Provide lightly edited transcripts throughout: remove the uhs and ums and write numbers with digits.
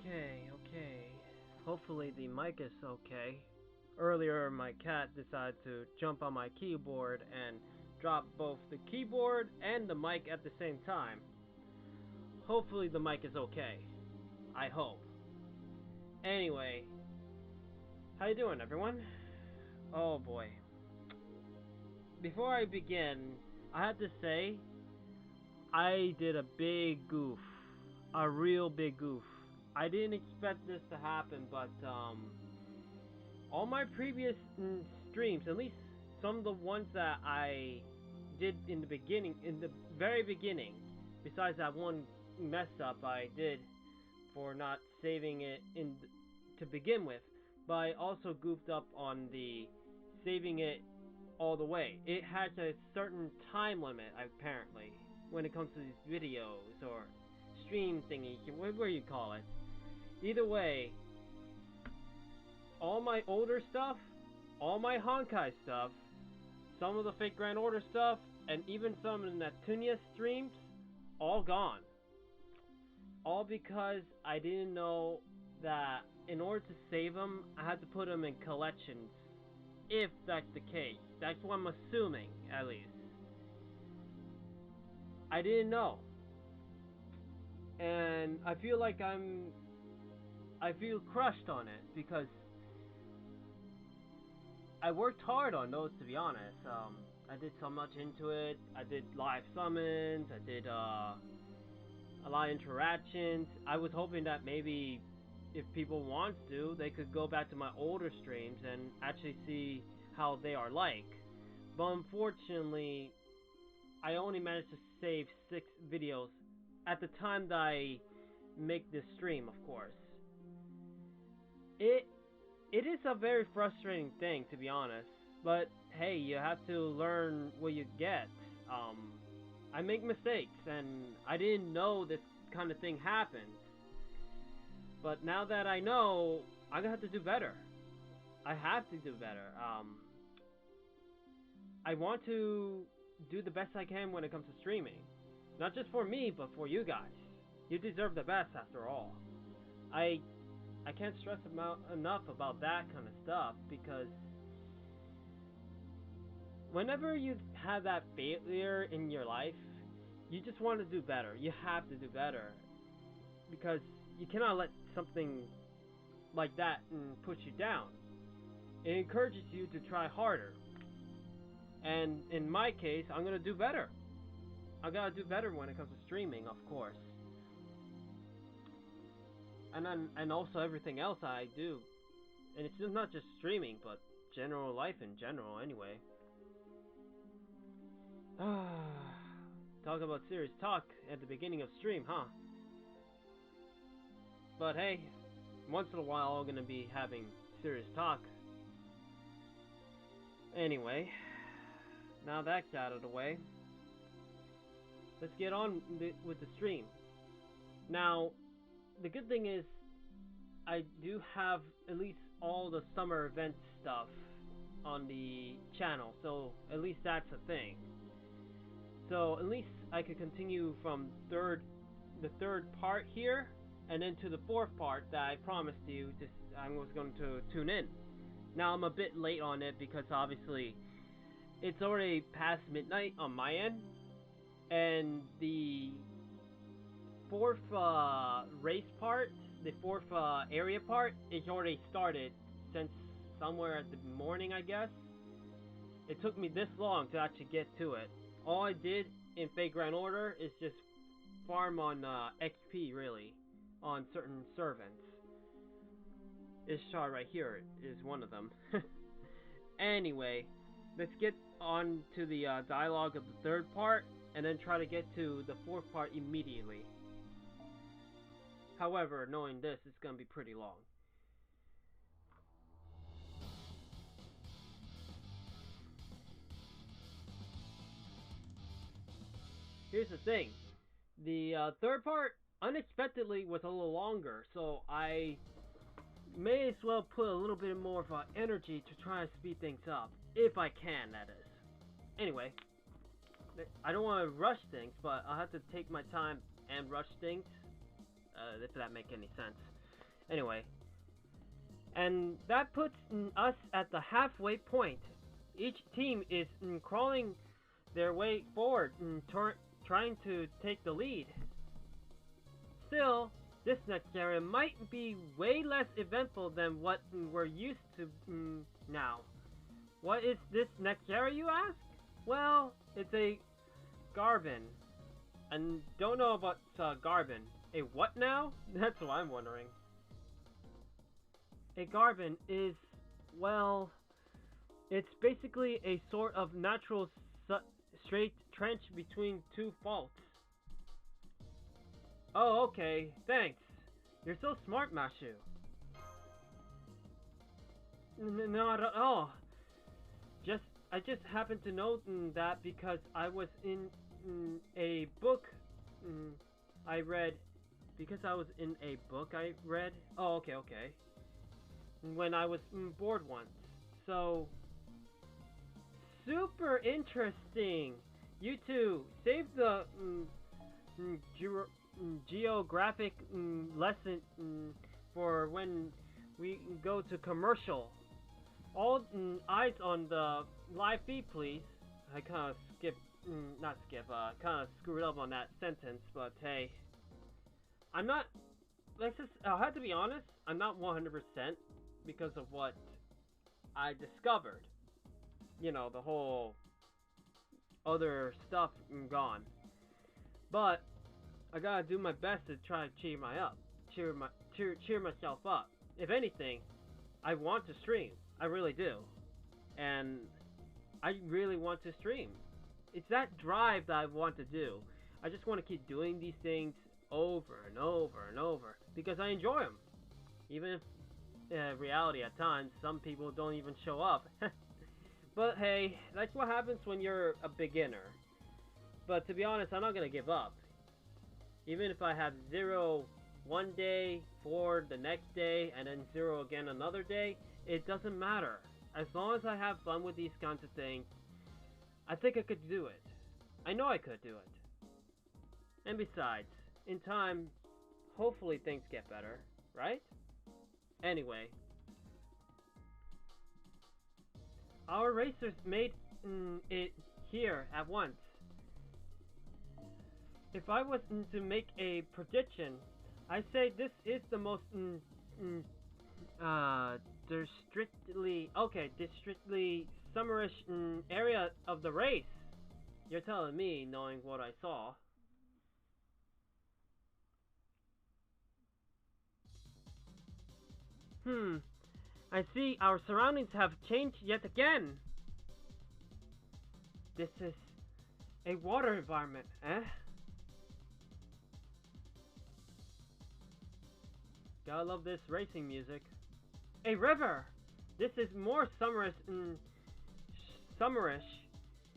Okay. Hopefully the mic is okay. Earlier, my cat decided to jump on my keyboard and drop both the keyboard and the mic at the same time. Hopefully the mic is okay. I hope. Anyway, how you doing, everyone? Oh boy. Before I begin, I have to say, I did a big goof. A real big goof. I didn't expect this to happen, but all my previous streams, at least some of the ones that I did in the very beginning, besides that one mess up I did for not saving it to begin with, but I also goofed up on the saving it all the way. It has a certain time limit, apparently, when it comes to these videos or stream thingy, whatever you call it. Either way, all my older stuff, all my Honkai stuff, some of the fake Grand Order stuff, and even some of the Neptunia streams, all gone. All because I didn't know that in order to save them, I had to put them in collections. If that's the case. That's what I'm assuming, at least. I didn't know. And I feel like I feel crushed on it because I worked hard on those, to be honest. I did so much into it. I did live summons. I did a lot of interactions. I was hoping that maybe if people want to, they could go back to my older streams and actually see how they are like. But unfortunately, I only managed to save 6 videos at the time that I make this stream, of course. It is a very frustrating thing, to be honest. But hey, you have to learn what you get. I make mistakes, and I didn't know this kind of thing happened. But now that I know, I'm gonna have to do better. I have to do better. I want to do the best I can when it comes to streaming. Not just for me, but for you guys. You deserve the best, after all. I can't stress enough about that kind of stuff, because whenever you have that failure in your life, you just want to do better. You have to do better. Because you cannot let something like that push you down. It encourages you to try harder. And in my case, I'm going to do better. I gotta do better when it comes to streaming, of course. And also everything else I do. And it's not just streaming, but general life in general, anyway. Talk about serious talk at the beginning of stream, huh? But hey, once in a while I'm gonna be having serious talk. Anyway, now that's out of the way, let's get on with the stream. Now, the good thing is, I do have at least all the summer event stuff on the channel, so at least that's a thing. So at least I could continue from the third part here, and then to the 4th part that I promised you I was going to tune in. Now I'm a bit late on it because obviously it's already past midnight on my end, and the 4th race part, the 4th area part, is already started since somewhere at the morning, I guess. It took me this long to actually get to it. All I did in Fate Grand Order is just farm on XP, really, on certain servants. This shot right here is one of them. Anyway, let's get on to the dialogue of the 3rd part, and then try to get to the 4th part immediately. However, knowing this, it's gonna be pretty long. Here's the thing. The 3rd part, unexpectedly, was a little longer, so I may as well put a little bit more of energy to try and speed things up. If I can, that is. Anyway, I don't want to rush things, but I'll have to take my time and rush things, if that makes any sense. Anyway, and that puts us at the halfway point. Each team is crawling their way forward, trying to take the lead. Still, this next area might be way less eventful than what we're used to now. What is this next area, you ask? Well, it's a Garbin. And don't know about Garbin. A what now? That's what I'm wondering. A Garbin is, well, it's basically a sort of natural straight trench between two faults. Oh, okay, thanks. You're so smart, Mashu. Not at all. I just happened to know that because I was in a book I read. Because I was in a book I read. Oh, okay. When I was bored once. So, super interesting. You two, save the geographic lesson for when we go to commercial. All eyes on the live feed, please. I kind of kind of screwed up on that sentence, but hey. I'll have to be honest, I'm not 100% because of what I discovered. You know, the whole other stuff gone. But I gotta do my best to try to cheer myself up. If anything, I want to stream. I really do. And I really want to stream. It's that drive that I want to do. I just want to keep doing these things over and over and over because I enjoy them. Even if reality at times, some people don't even show up. But hey, that's what happens when you're a beginner. But to be honest, I'm not gonna give up. Even if I have 0 one day, 4 the next day, and then 0 again another day, it doesn't matter. As long as I have fun with these kinds of things, I think I could do it. I know I could do it. And besides, in time, hopefully things get better, right? Anyway, our racers made it here at once. If I was to make a prediction, I say this is the most districtly summerish area of the race. You're telling me, knowing what I saw. I see our surroundings have changed yet again. This is a water environment, eh? Gotta love this racing music. A river! This is more summerish.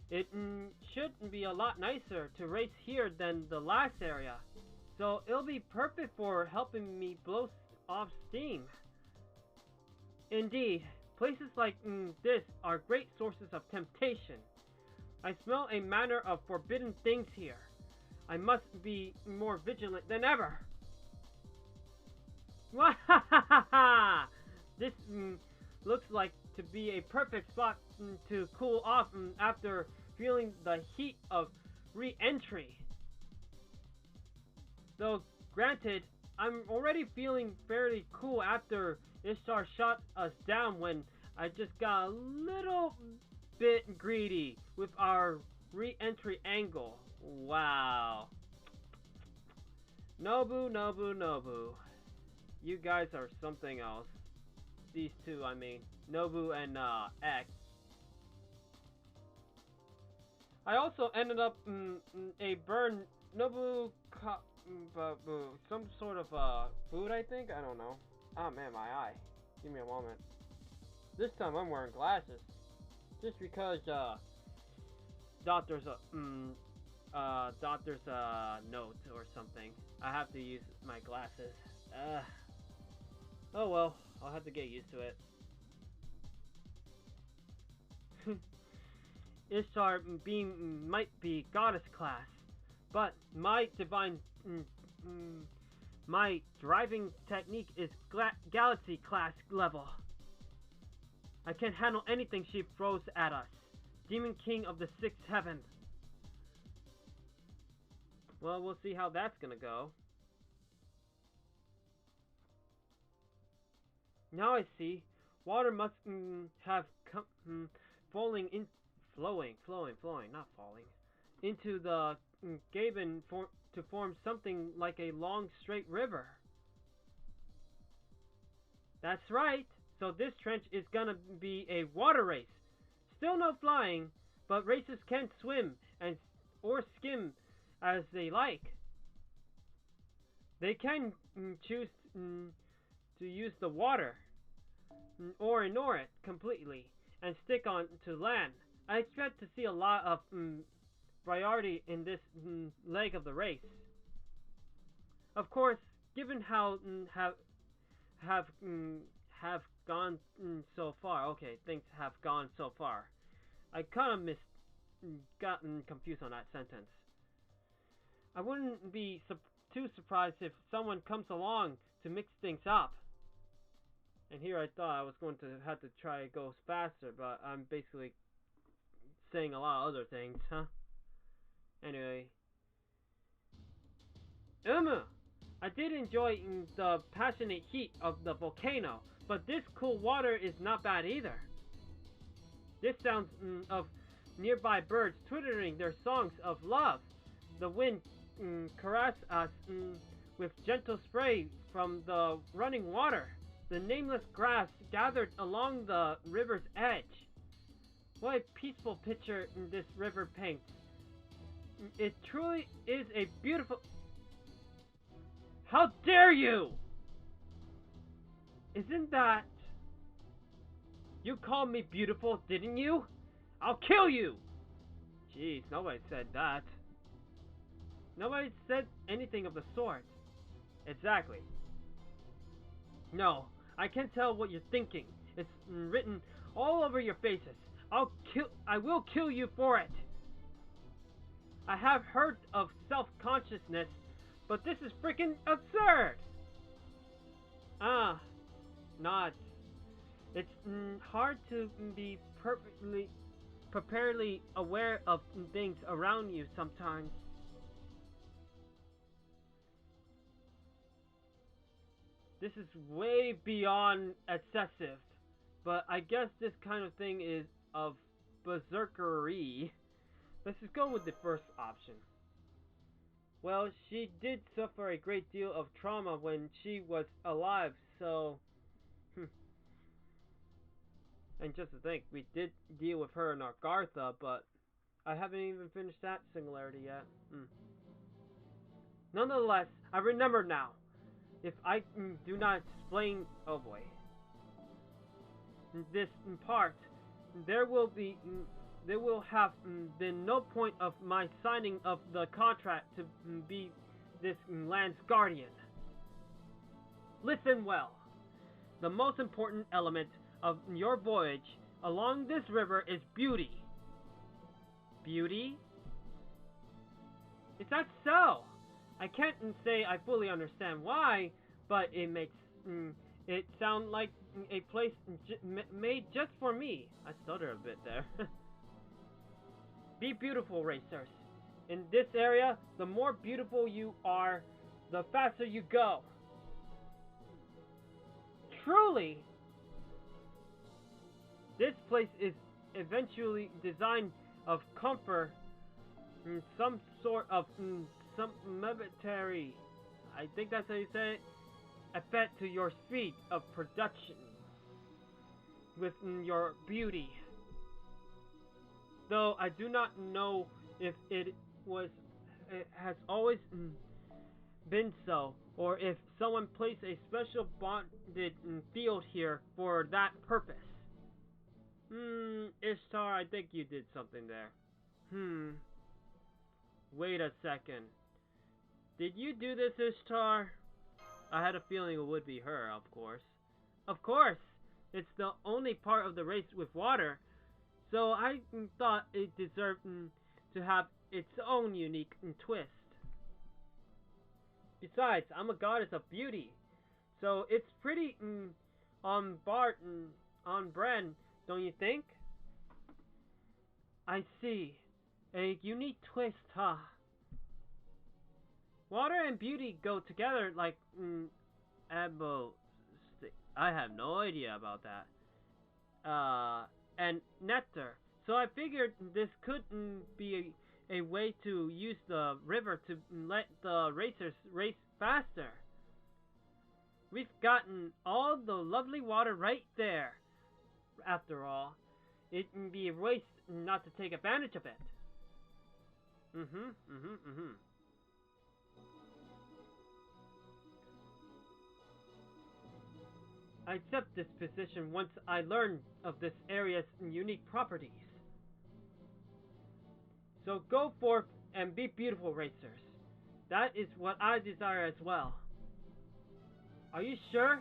It should be a lot nicer to race here than the last area. So it'll be perfect for helping me blow off steam. Indeed, places like this are great sources of temptation. I smell a manner of forbidden things here. I must be more vigilant than ever. Wahahaha! This looks like to be a perfect spot to cool off after feeling the heat of re-entry. Though, granted, I'm already feeling fairly cool after Ishtar shot us down when I just got a little bit greedy with our re-entry angle. Wow. Nobu. You guys are something else. These two, I mean. Nobu and X. I also ended up a burn Nobu some sort of food, I think. I don't know. Oh man, my eye. Give me a moment. This time I'm wearing glasses, just because doctor's note or something. I have to use my glasses. Oh well, I'll have to get used to it. Ishtar might be goddess class, but my divine My driving technique is galaxy class level. I can't handle anything she throws at us. Demon King of the Sixth Heaven. Well, we'll see how that's gonna go. Now I see. Water must have come flowing, not falling, into the Gaben to form something like a long straight river. That's right. So this trench is gonna be a water race. Still no flying, but racers can swim or skim as they like. They can choose to use the water or ignore it completely and stick on to land. I expect to see a lot of variety in this leg of the race. Of course, given how have gone so far. Okay, things have gone so far. I kind of gotten confused on that sentence. I wouldn't be too surprised if someone comes along to mix things up. And here I thought I was going to have to try to go faster, but I'm basically saying a lot of other things, huh? Anyway. I did enjoy the passionate heat of the volcano, but this cool water is not bad either. This sounds of nearby birds twittering their songs of love. The wind caresses us with gentle spray from the running water. The nameless grass gathered along the river's edge. What a peaceful picture this river paints. It truly is a beautiful... How dare you! Isn't that... You called me beautiful, didn't you? I'll kill you! Jeez, nobody said that. Nobody said anything of the sort. Exactly. No, I can tell what you're thinking. It's written all over your faces. I will kill you for it. I have heard of self-consciousness, but this is freaking absurd! Nods. It's hard to be perfectly aware of things around you sometimes. This is way beyond excessive, but I guess this kind of thing is of berserkery. Let's just go with the first option. Well, she did suffer a great deal of trauma when she was alive, so... And just to think, we did deal with her in Argartha, but I haven't even finished that singularity yet. Nonetheless, I remember now. If I do not explain... Oh boy. This part, there will have been no point of my signing of the contract to be this land's guardian. Listen well. The most important element of your voyage along this river is beauty. Beauty? Is that so? I can't say I fully understand why, but it makes it sound like a place made just for me. I stuttered a bit there. Be beautiful, racers. In this area, the more beautiful you are, the faster you go. Truly, this place is eventually designed of comfort, some sort of some military, I think that's how you say it, effect to your speed of production with your beauty. Though I do not know if it has always been so, or if someone placed a special bonded field here for that purpose. Ishtar, I think you did something there. Wait a second. Did you do this, Ishtar? I had a feeling it would be her, of course. Of course! It's the only part of the race with water, so I thought it deserved to have its own unique twist. Besides, I'm a goddess of beauty, so it's pretty on bar on brand, don't you think? I see. A unique twist, huh? Water and beauty go together like abo. I have no idea about that. And nectar. So I figured this could be a way to use the river to let the racers race faster. We've gotten all the lovely water right there. After all, it'd be a waste not to take advantage of it. Mm-hmm. I accept this position once I learn of this area's unique properties. So go forth and be beautiful, racers. That is what I desire as well. Are you sure?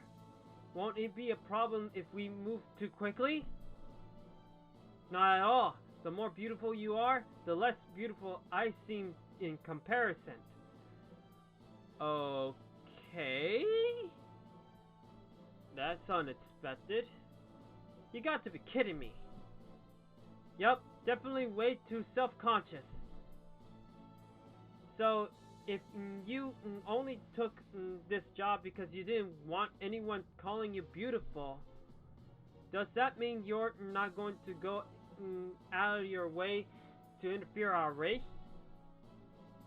Won't it be a problem if we move too quickly? Not at all. The more beautiful you are, the less beautiful I seem in comparison. Okay? That's unexpected. You got to be kidding me. Yup, definitely way too self-conscious. So, if you only took this job because you didn't want anyone calling you beautiful, does that mean you're not going to go out of your way to interfere our race?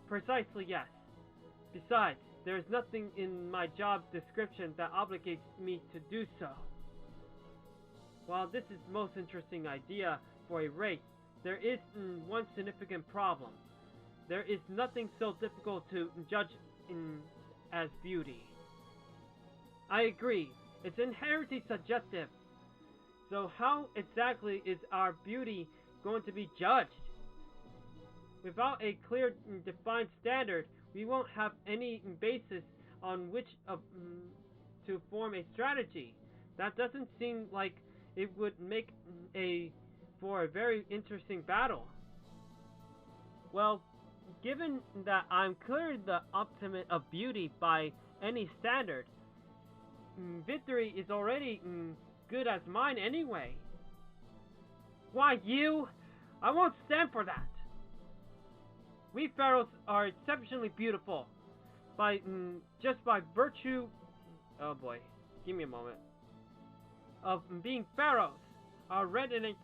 Precisely yes. Besides, there is nothing in my job description that obligates me to do so. While this is the most interesting idea for a race, there is one significant problem. There is nothing so difficult to judge as beauty. I agree, it's inherently subjective. So how exactly is our beauty going to be judged? Without a clear defined standard, we won't have any basis on which to form a strategy. That doesn't seem like it would make for a very interesting battle. Well, given that I'm clearly the ultimate of beauty by any standard, victory is already good as mine anyway. Why you? I won't stand for that. We pharaohs are exceptionally beautiful, just by virtue. Oh boy, give me a moment. Of being pharaohs, our radiance.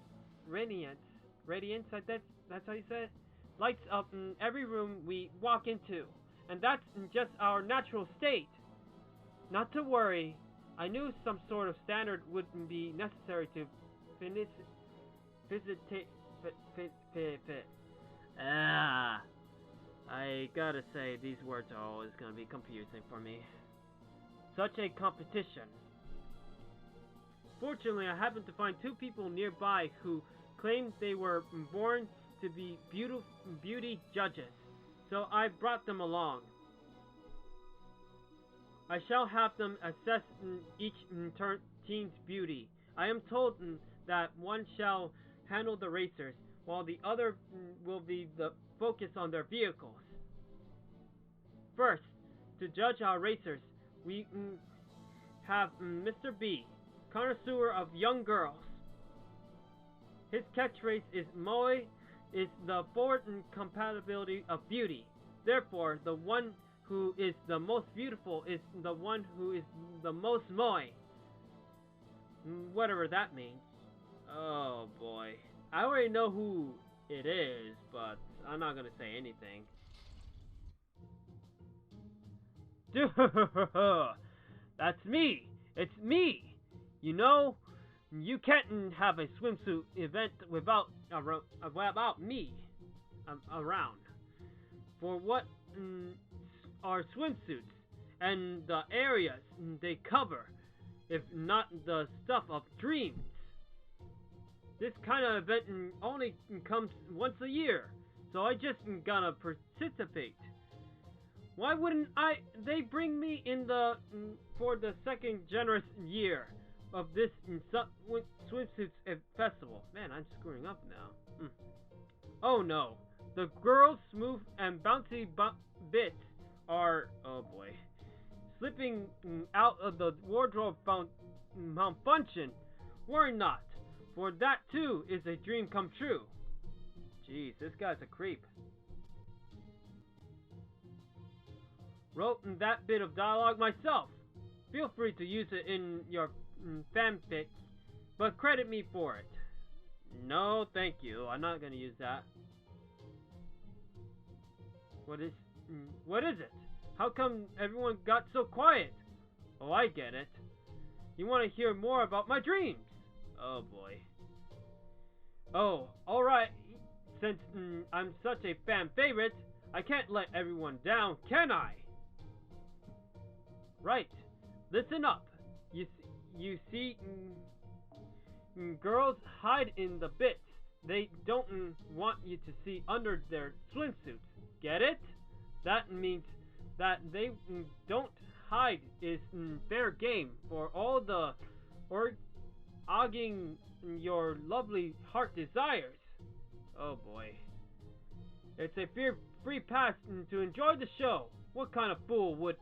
That's how you say it. Lights up in every room we walk into, and that's just our natural state. Not to worry, I knew some sort of standard would be necessary to I gotta say, these words are always gonna be confusing for me. Such a competition. Fortunately, I happened to find two people nearby who claimed they were born to be beauty judges, so I brought them along. I shall have them assess each team's beauty. I am told that one shall handle the racers, while the other will be the focus on their vehicles. First, to judge our racers, we have Mr. B, connoisseur of young girls. His catchphrase is "Moe is the forward compatibility of beauty." Therefore, the one who is the most beautiful is the one who is the most moe. Whatever that means. Oh boy. I already know who it is, but I'm not gonna say anything. That's me! It's me! You know, you can't have a swimsuit event without me around. For what are swimsuits and the areas they cover, if not the stuff of dreams? This kind of event only comes once a year, so I just gonna participate. Why wouldn't they bring me in for the second generous year of this swimsuits festival? Man, I'm screwing up now. Oh no, the girls' smooth and bouncy bits are, oh boy, slipping out of the wardrobe malfunction. Worry not, for that too is a dream come true. Jeez, this guy's a creep. Wrote that bit of dialogue myself. Feel free to use it in your fanfic, but credit me for it. No, thank you. I'm not gonna use that. What is it? How come everyone got so quiet? Oh, I get it. You want to hear more about my dreams? Oh boy. Oh, alright. Since I'm such a fan favorite, I can't let everyone down, can I? Right. Listen up. You see, girls hide in the bits they don't want you to see under their swimsuits. Get it? That means that they don't hide is fair game for all the arguing your lovely heart desires. Oh boy. It's a free pass to enjoy the show. What kind of fool would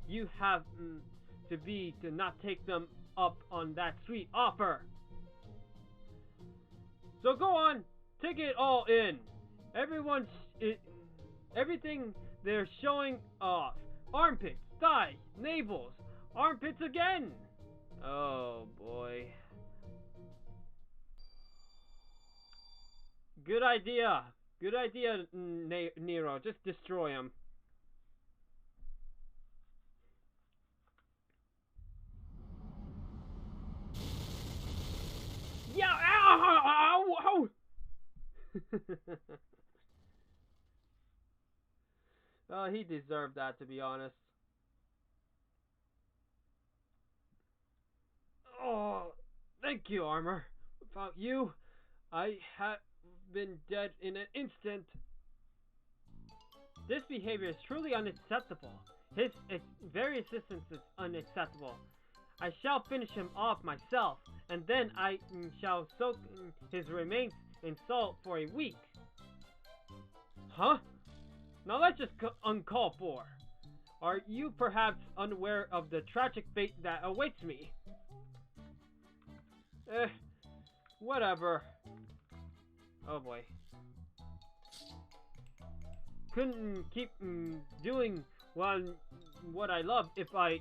you have to be to not take them up on that sweet offer? So go on, take it all in. Everything they're showing off. Armpits, thighs, navels, armpits again. Oh boy. Good idea. Good idea, Nero. Just destroy him. Yeah, ow, ow, ow. He deserved that, to be honest. Oh, thank you, Armor. Without you, I have been dead in an instant. This behavior is truly unacceptable. His very existence is unacceptable. I shall finish him off myself, and then I shall soak his remains in salt for a week. Huh? Now that's just uncalled for. Are you perhaps unaware of the tragic fate that awaits me? Whatever. Oh boy. Couldn't keep doing what I love if a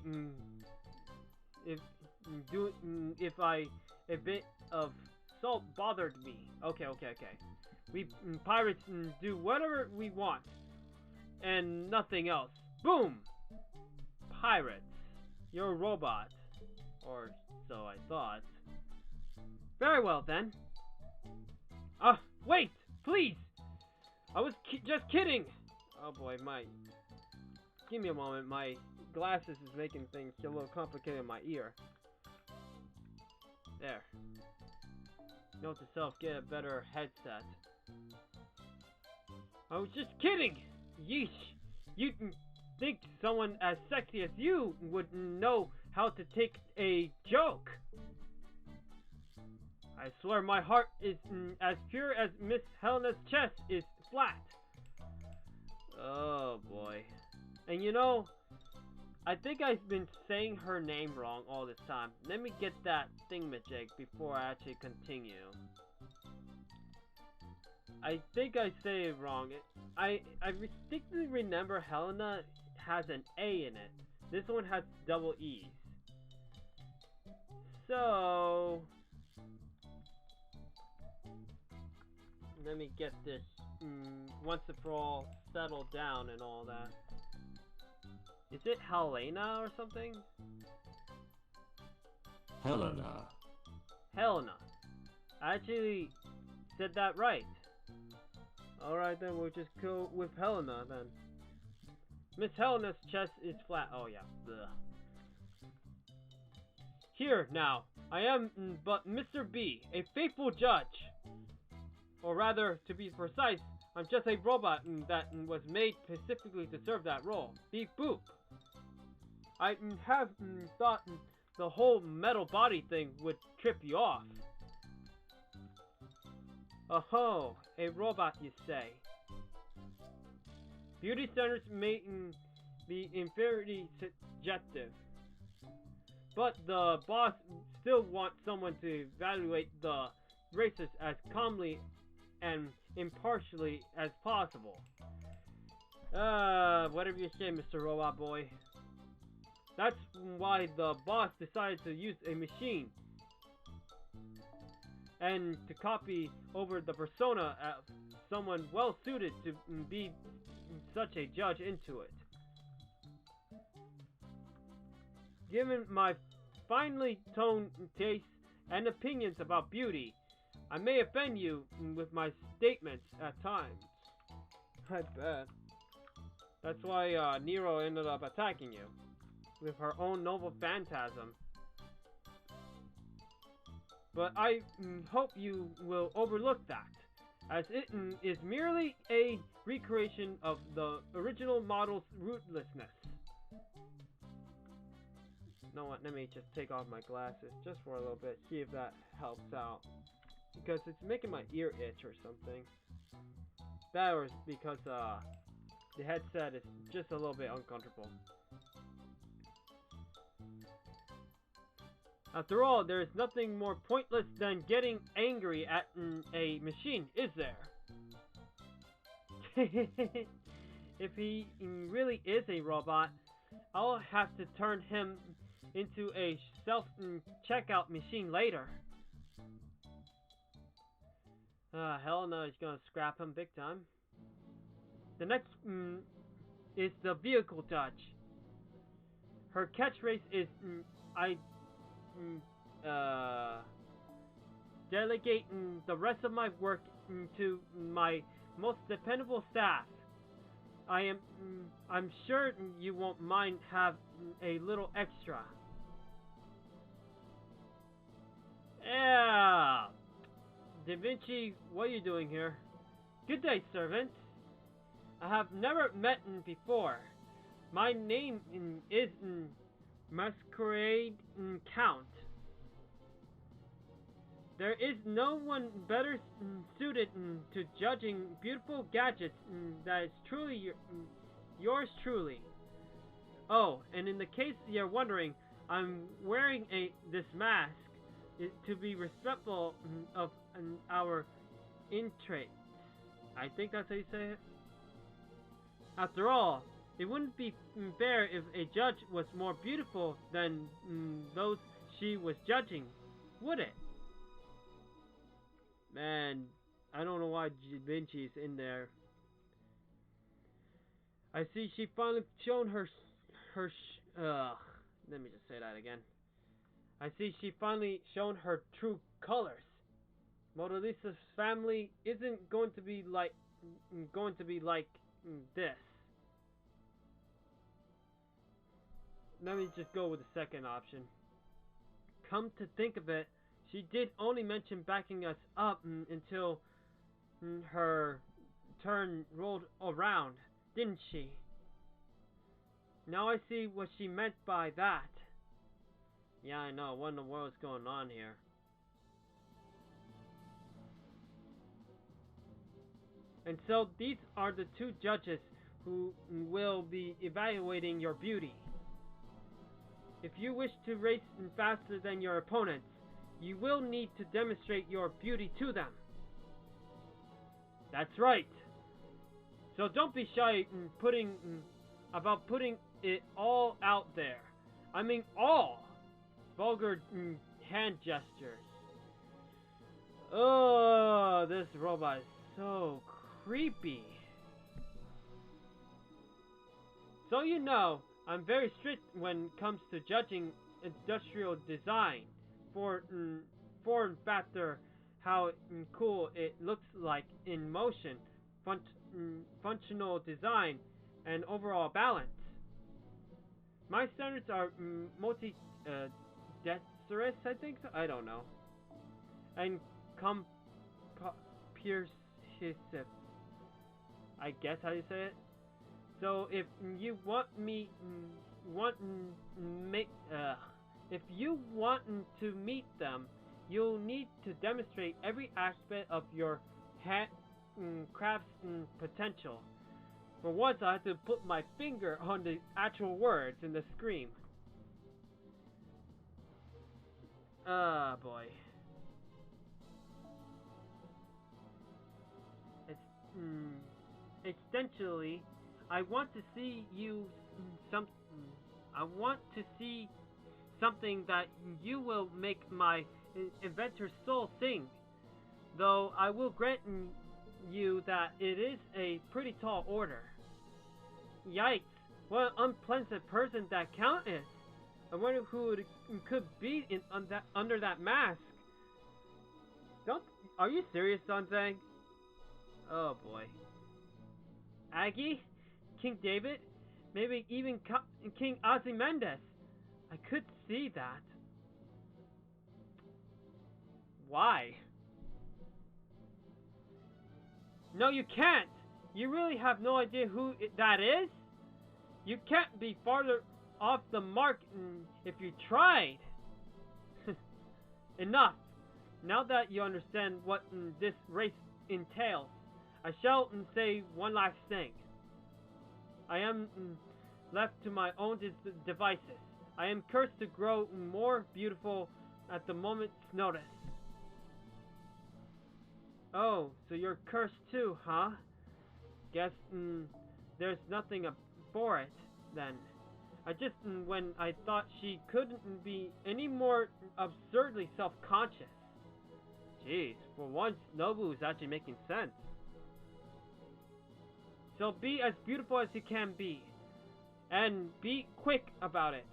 bit of salt bothered me. Okay. We pirates do whatever we want and nothing else. Boom! Pirates. You're a robot. Or so I thought. Very well then. Wait! Please! I was just kidding! Oh boy, give me a moment, my glasses is making things a little complicated in my ear. There. Note to self, get a better headset. I was just kidding! Yeesh! You'd think someone as sexy as you would know how to take a joke. I swear my heart is as pure as Miss Helena's chest is flat. Oh boy. And you know, I think I've been saying her name wrong all this time. Let me get that thingamajig before I actually continue. I think I say it wrong. I distinctly remember Helena has an A in it. This one has double E's. So let me get this once and for all settled down and all that. Is it Helena or something? Helena. Helena. I actually said that right. Alright then, we'll just go with Helena then. Miss Helena's chest is flat. Oh yeah. Ugh. Here, now, I am but Mr. B, a faithful judge. Or rather, to be precise, I'm just a robot that was made specifically to serve that role. Beep boop. I have thought the whole metal body thing would trip you off. Oh, a robot you say. Beauty centers be inferiority subjective. But the boss still wants someone to evaluate the races as calmly and impartially as possible. Whatever you say, Mr. Robot Boy. That's why the boss decided to use a machine and to copy over the persona of someone well suited to be such a judge into it. Given my finely toned tastes and opinions about beauty, I may offend you with my statements at times. I bet. That's why Nero ended up attacking you with her own noble phantasm. But I hope you will overlook that, as it is merely a recreation of the original model's rootlessness. You know what, let me just take off my glasses just for a little bit, see if that helps out. Because it's making my ear itch or something. That or because the headset is just a little bit uncomfortable. After all, there is nothing more pointless than getting angry at a machine, is there? If he really is a robot, I'll have to turn him into a self-checkout machine later. Hell no, he's gonna scrap him big time. The next is the vehicle judge. Her catchphrase is, I delegate the rest of my work to my most dependable staff. I'm sure you won't mind have a little extra. Yeah. Da Vinci, what are you doing here? Good day, servant. I have never met before. My name is Masquerade Count. There is no one better suited to judging beautiful gadgets that is truly yours truly. Oh, and in the case you're wondering, I'm wearing this mask to be respectful of our intrates. I think that's how you say it. After all, it wouldn't be fair if a judge was more beautiful than those she was judging, would it? Man, I don't know why Da Vinci's in there. I see she finally shown her let me just say that again. I see she finally shown her true colors. Mona Lisa's family isn't going to be like this. Let me just go with the second option. Come to think of it, she did only mention backing us up until her turn rolled around, didn't she? Now I see what she meant by that. Yeah, I know. What in the world is going on here? And so these are the two judges who will be evaluating your beauty. If you wish to race faster than your opponents, you will need to demonstrate your beauty to them. That's right. So don't be shy about putting it all out there. I mean all. Vulgar hand gestures. Oh, this robot is so creepy. So you know, I'm very strict when it comes to judging industrial design for form factor, how cool it looks like in motion, functional design, and overall balance. My standards are multi-decerous, I think so? I don't know. And comprehensive, I guess how you say it. So if you want if you want to meet them, you'll need to demonstrate every aspect of your craft's potential. For once, I had to put my finger on the actual words in the scream. Ah, boy. Essentially, I want to see you some. I want to see something that you will make my inventor's soul sing. Though I will grant you that it is a pretty tall order. Yikes! What an unpleasant person that Count is. I wonder who it could be under that mask. Are you serious, Sanzang? Oh boy. Aggie? King David? Maybe even King Ozymandias. I could see that. Why? No, you can't! You really have no idea who that is? You can't be farther off the mark if you tried. Enough. Now that you understand what this race entails, I shall say one last thing. I am left to my own devices. I am cursed to grow more beautiful at the moment's notice. Oh, so you're cursed too, huh? Guess there's nothing for it, then. I just, when I thought she couldn't be any more absurdly self-conscious. Jeez, for once, Nobu is actually making sense. So be as beautiful as you can be, and be quick about it.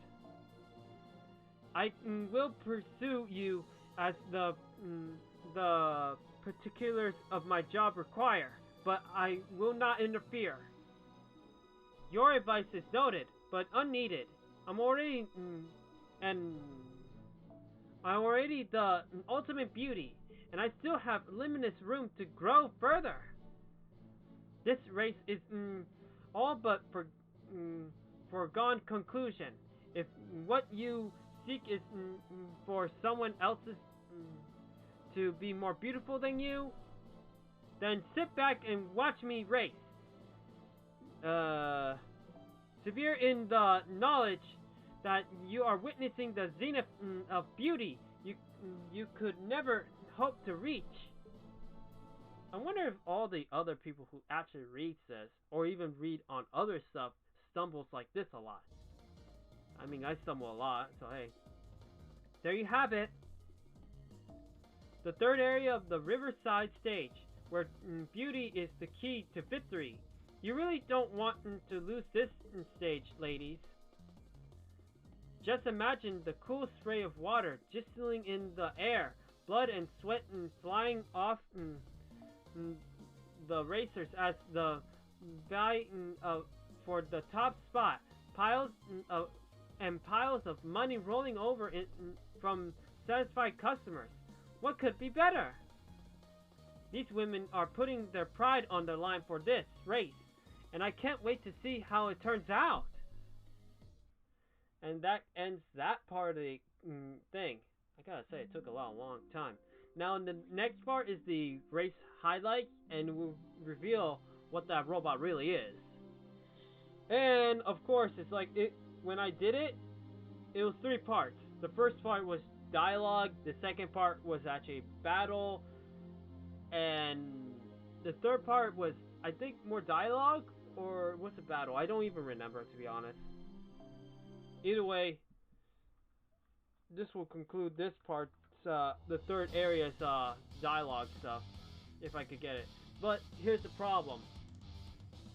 I will pursue you as the particulars of my job require, but I will not interfere. Your advice is noted, but unneeded. I'm already the ultimate beauty, and I still have limitless room to grow further. This race is all but foregone conclusion. If what you seek is for someone else's to be more beautiful than you, then sit back and watch me race. Severe in the knowledge that you are witnessing the zenith of beauty you could never hope to reach. I wonder if all the other people who actually read this, or even read on other stuff, stumbles like this a lot. I mean, I stumble a lot, so hey. There you have it. The third area of the Riverside stage, where beauty is the key to victory. You really don't want to lose this stage, ladies. Just imagine the cool spray of water jiggling in the air, blood and sweat flying off the racers as the vie for the top spot. Piles of money rolling over from satisfied customers. What could be better? These women are putting their pride on the line for this race, and I can't wait to see how it turns out. And that ends that part of the thing. I gotta say, it took a long time. Now, in the next part is the race highlight, and we'll reveal what that robot really is. And of course, it's like when I did it, it was 3 parts. The first part was dialogue, the second part was actually battle, and the third part was, I think, more dialogue, or was it battle? I don't even remember, to be honest. Either way, this will conclude this part, the third area's dialogue stuff, if I could get it. But here's the problem.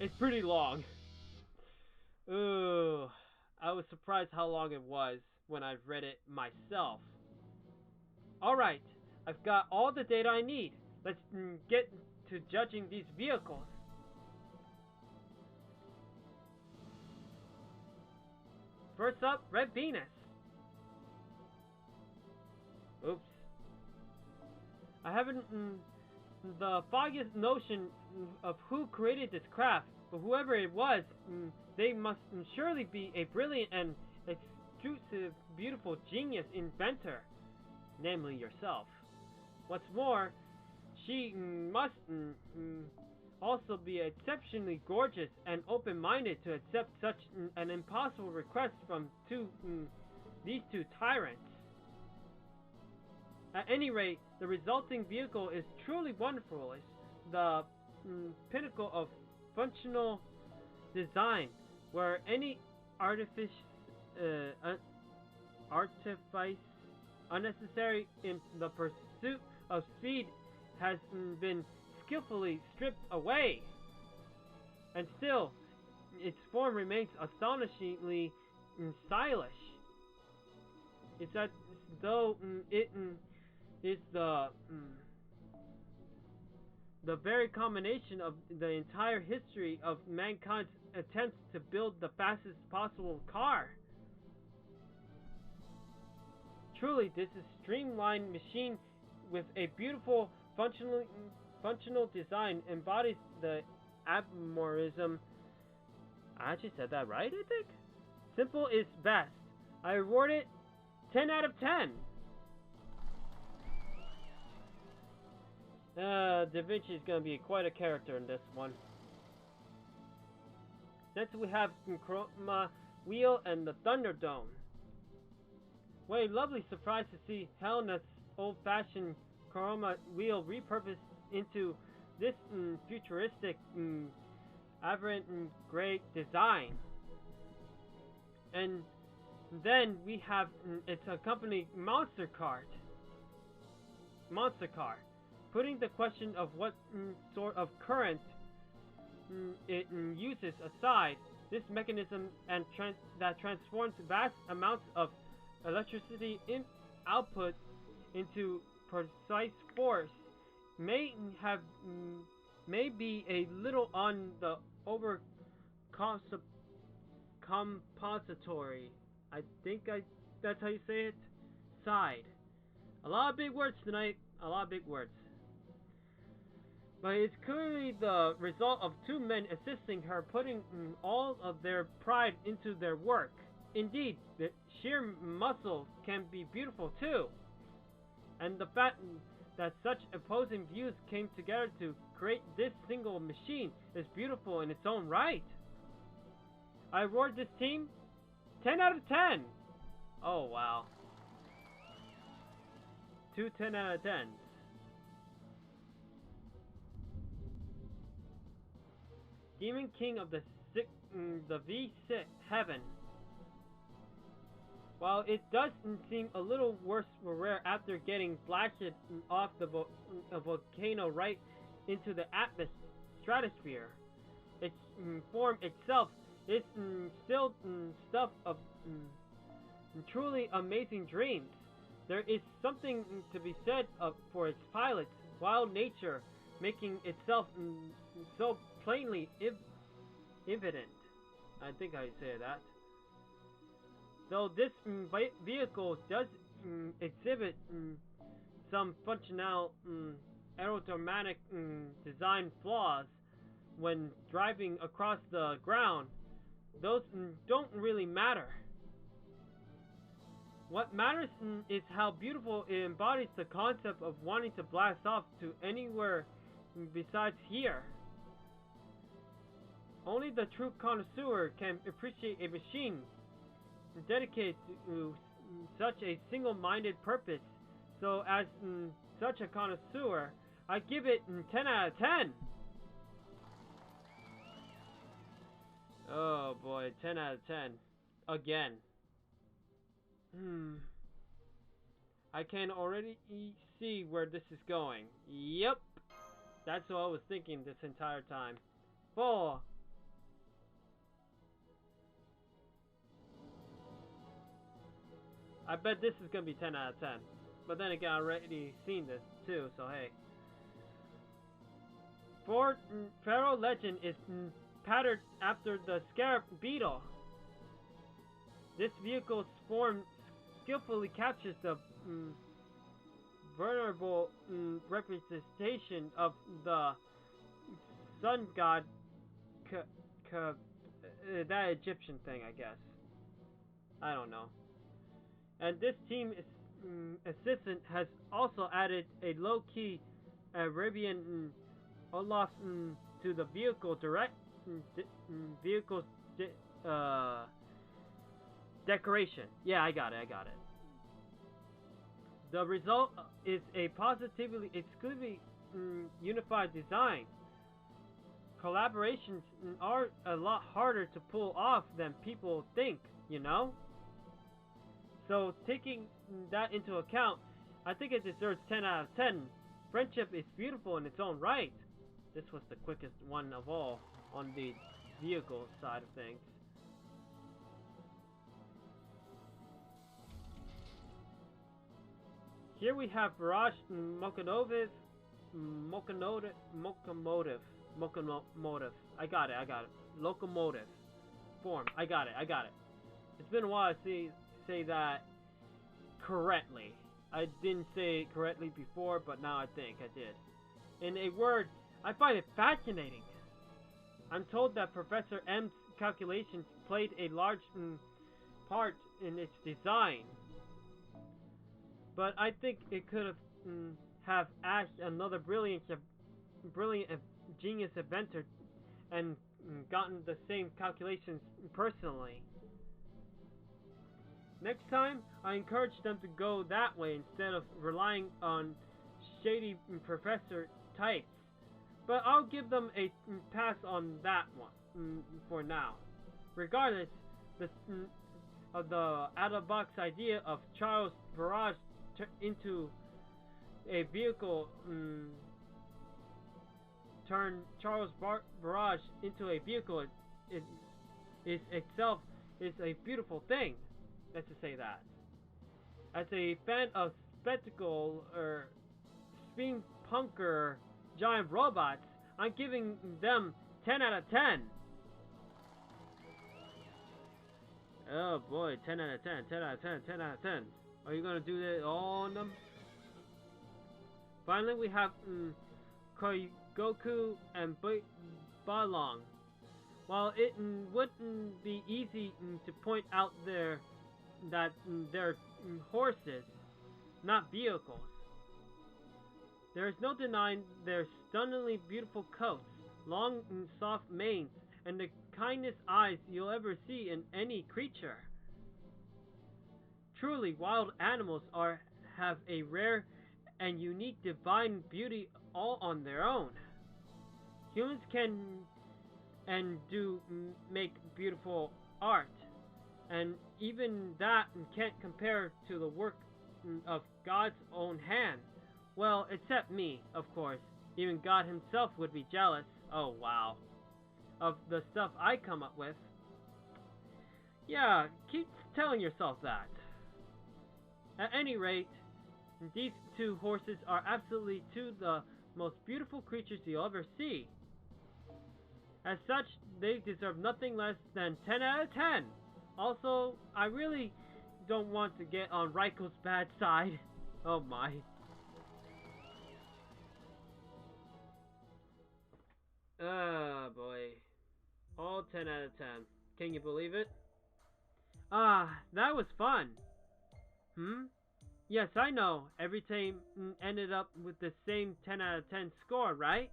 It's pretty long. Ooh, I was surprised how long it was when I read it myself. Alright, I've got all the data I need. Let's get to judging these vehicles. First up, Red Venus. Oops. I haven't the foggiest notion of who created this craft, but whoever it was, they must surely be a brilliant and extrusive, beautiful genius inventor, namely yourself. What's more, she must also be exceptionally gorgeous and open-minded to accept such an impossible request from these two tyrants. At any rate, the resulting vehicle is truly wonderful. It's the pinnacle of functional design, where any artifice unnecessary in the pursuit of speed has been skillfully stripped away. And still, its form remains astonishingly stylish. It's as though it is the very combination of the entire history of mankind's attempts to build the fastest possible car. Truly, this is streamlined machine with a beautiful functional design embodies the abmorism. I actually said that right, I think? Simple is best. I award it 10 out of 10. Da Vinci is going to be quite a character in this one. Next we have Chroma Wheel and the Thunderdome. What a lovely surprise to see Helena's old-fashioned Chroma Wheel repurposed into this futuristic, aberrant, great design. And then we have its accompanying Monster Car, putting the question of what sort of current it uses aside. This mechanism that transforms vast amounts of electricity output into precise force may be a little on the compensatory. I think that's how you say it. Side. A lot of big words tonight. A lot of big words. But it's clearly the result of two men assisting her, putting all of their pride into their work. Indeed, the sheer muscle can be beautiful too. And the fact that such opposing views came together to create this single machine is beautiful in its own right. I award this team 10 out of 10. Oh wow. 2 10 out of 10s. Demon King of the V6 Heaven. While it does seem a little worse for wear after getting blasted off the volcano right into the stratosphere, its form itself is still stuff of truly amazing dreams. There is something to be said for its pilots, wild nature making itself so plainly evident. I think I say that. Though this vehicle does exhibit some functional aerodynamic design flaws when driving across the ground, those don't really matter. What matters is how beautiful it embodies the concept of wanting to blast off to anywhere besides here. Only the true connoisseur can appreciate a machine dedicated to such a single-minded purpose. So as such a connoisseur, I give it 10 out of 10. Oh boy, 10 out of 10. Again. I can already see where this is going. Yep. That's what I was thinking this entire time. 4. I bet this is gonna be 10 out of 10. But then again, I already seen this too, so hey. Ford Pharaoh Legend is patterned after the Scarab Beetle. This vehicle's form skillfully captures the venerable representation of the sun god, that Egyptian thing, I guess. I don't know. And this team assistant has also added a low-key Arabian Olaf to to the vehicle decoration. Yeah, I got it. The result is a positively, exclusively unified design. Collaborations are a lot harder to pull off than people think, you know? So, taking that into account, I think it deserves 10 out of 10. Friendship is beautiful in its own right. This was the quickest one of all on the vehicle side of things. Here we have Barrage Mokomotive. I got it. Locomotive form. I got it. It's been a while to say that correctly. I didn't say it correctly before, but now I think I did. In a word, I find it fascinating. I'm told that Professor M's calculations played a large part in its design, but I think it could have asked another brilliant, genius inventor and gotten the same calculations personally. Next time, I encourage them to go that way instead of relying on shady professor types. But I'll give them a pass on that one for now. Regardless, of the out-of-box idea of Charles Barrage into a vehicle, turn Charles Barrage into a vehicle is itself is a beautiful thing. Let's just say that. As a fan of spectacle or steampunker giant robots, I'm giving them 10 out of 10. Oh boy, 10 out of 10, 10 out of 10, 10 out of 10. Are you gonna do that all on them? Finally, we have Goku and Balong. While it wouldn't be easy to point out that they're horses, not vehicles, there is no denying their stunningly beautiful coats, long and soft manes, and the kindest eyes you'll ever see in any creature. Truly, wild animals have a rare and unique divine beauty all on their own. Humans can and do make beautiful art, and even that can't compare to the work of God's own hand. Well, except me, of course. Even God himself would be jealous, oh wow, of the stuff I come up with. Yeah, keep telling yourself that. At any rate, these two horses are absolutely two of the most beautiful creatures you'll ever see. As such, they deserve nothing less than 10 out of 10. Also, I really don't want to get on Raico's bad side. Oh my. Ah, boy. All 10 out of 10. Can you believe it? Ah, that was fun. Yes, I know. Every team ended up with the same 10 out of 10 score, right?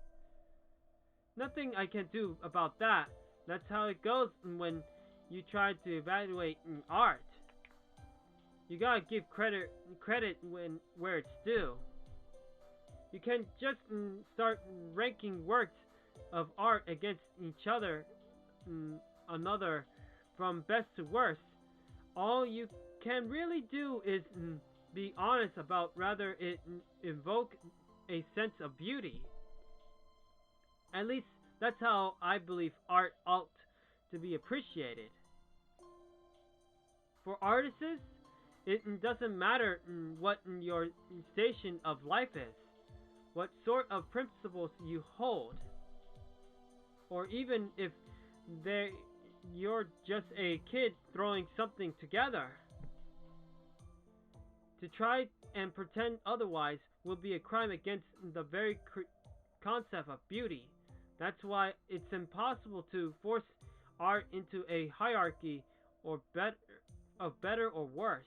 Nothing I can do about that. That's how it goes when you try to evaluate art. You gotta give credit where it's due. You can't just start ranking works of art against each other, another from best to worst. All you can really do is be honest about whether it evoke a sense of beauty. At least that's how I believe art ought to be appreciated. For artists, it doesn't matter what your station of life is, what sort of principles you hold, or even if you're just a kid throwing something together. To try and pretend otherwise will be a crime against the very concept of beauty. That's why it's impossible to force art into a hierarchy of better or worse.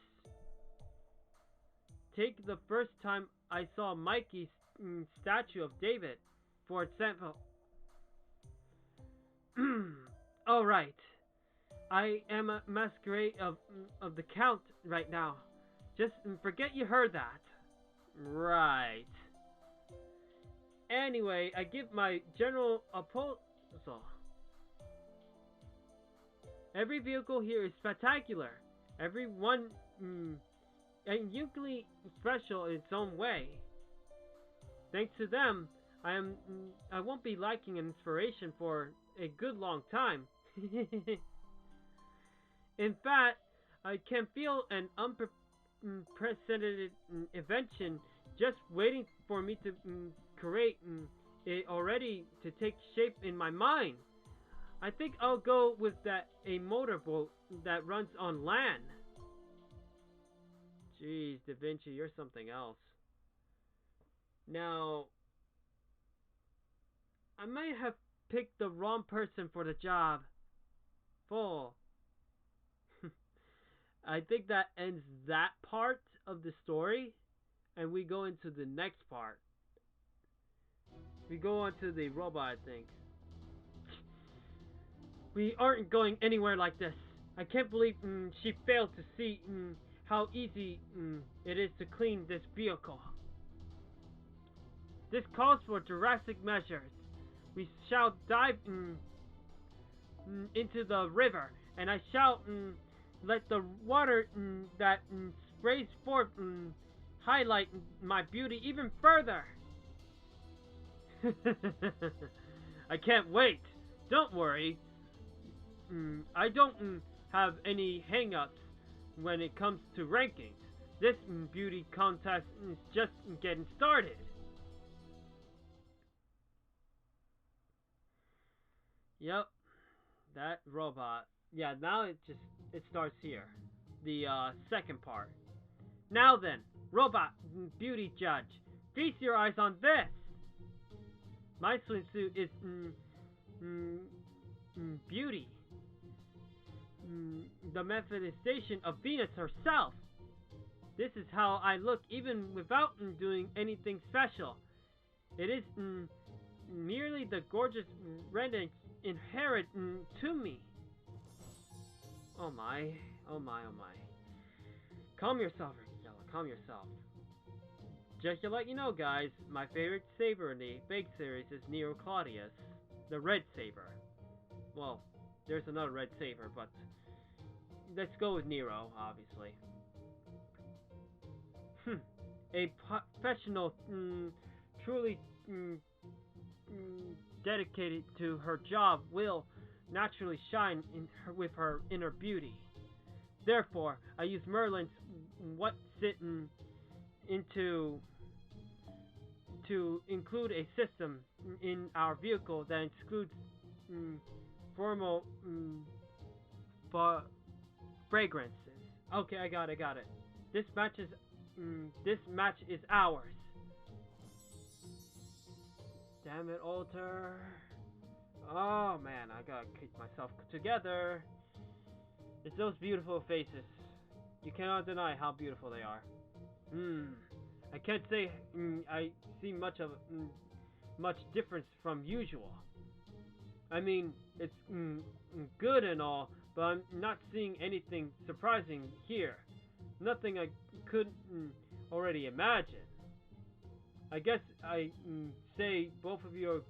Take the first time I saw Mikey's statue of David, for example. All right. I am a masquerade of the Count right now. Just forget you heard that. Right. Anyway, I give my general proposal. Every vehicle here is spectacular. Every one and uniquely special in its own way. Thanks to them, I won't be lacking inspiration for a good long time. In fact, I can feel an unprecedented invention just waiting for me to create it already to take shape in my mind. I think I'll go with a motorboat that runs on land. Jeez, Da Vinci, you're something else. Now, I might have picked the wrong person for the job. Full. I think that ends that part of the story, and we go into the next part. We go on to the robot, I think. We aren't going anywhere like this. I can't believe she failed to see how easy it is to clean this vehicle. This calls for drastic measures. We shall dive into the river, and I shall let the water that sprays forth highlight my beauty even further. I can't wait. Don't worry. I don't have any hang-ups when it comes to rankings. This beauty contest is just getting started. Yep, that robot. Yeah, now it starts here. The second part. Now then, robot beauty judge, feast your eyes on this. My swimsuit is beauty. The manifestation of Venus herself. This is how I look even without doing anything special. It is merely the gorgeous radiance inherent to me. Oh my, oh my, oh my. Calm yourself, Yellow, calm yourself. Just to let you know, guys, my favorite saber in the Fake series is Nero Claudius, the Red Saber. Well, there's another Red Saber, but let's go with Nero, obviously. A professional, truly dedicated to her job will naturally shine with her inner beauty. Therefore, I use Merlin's what's it into to include a system in our vehicle that excludes formal fragrances. Okay, I got it. This match is ours. Damn it, Alter. Oh man, I gotta keep myself together. It's those beautiful faces. You cannot deny how beautiful they are. I can't say I see much difference from usual. I mean, it's good and all, but I'm not seeing anything surprising here. Nothing I couldn't already imagine. I guess I say both of you are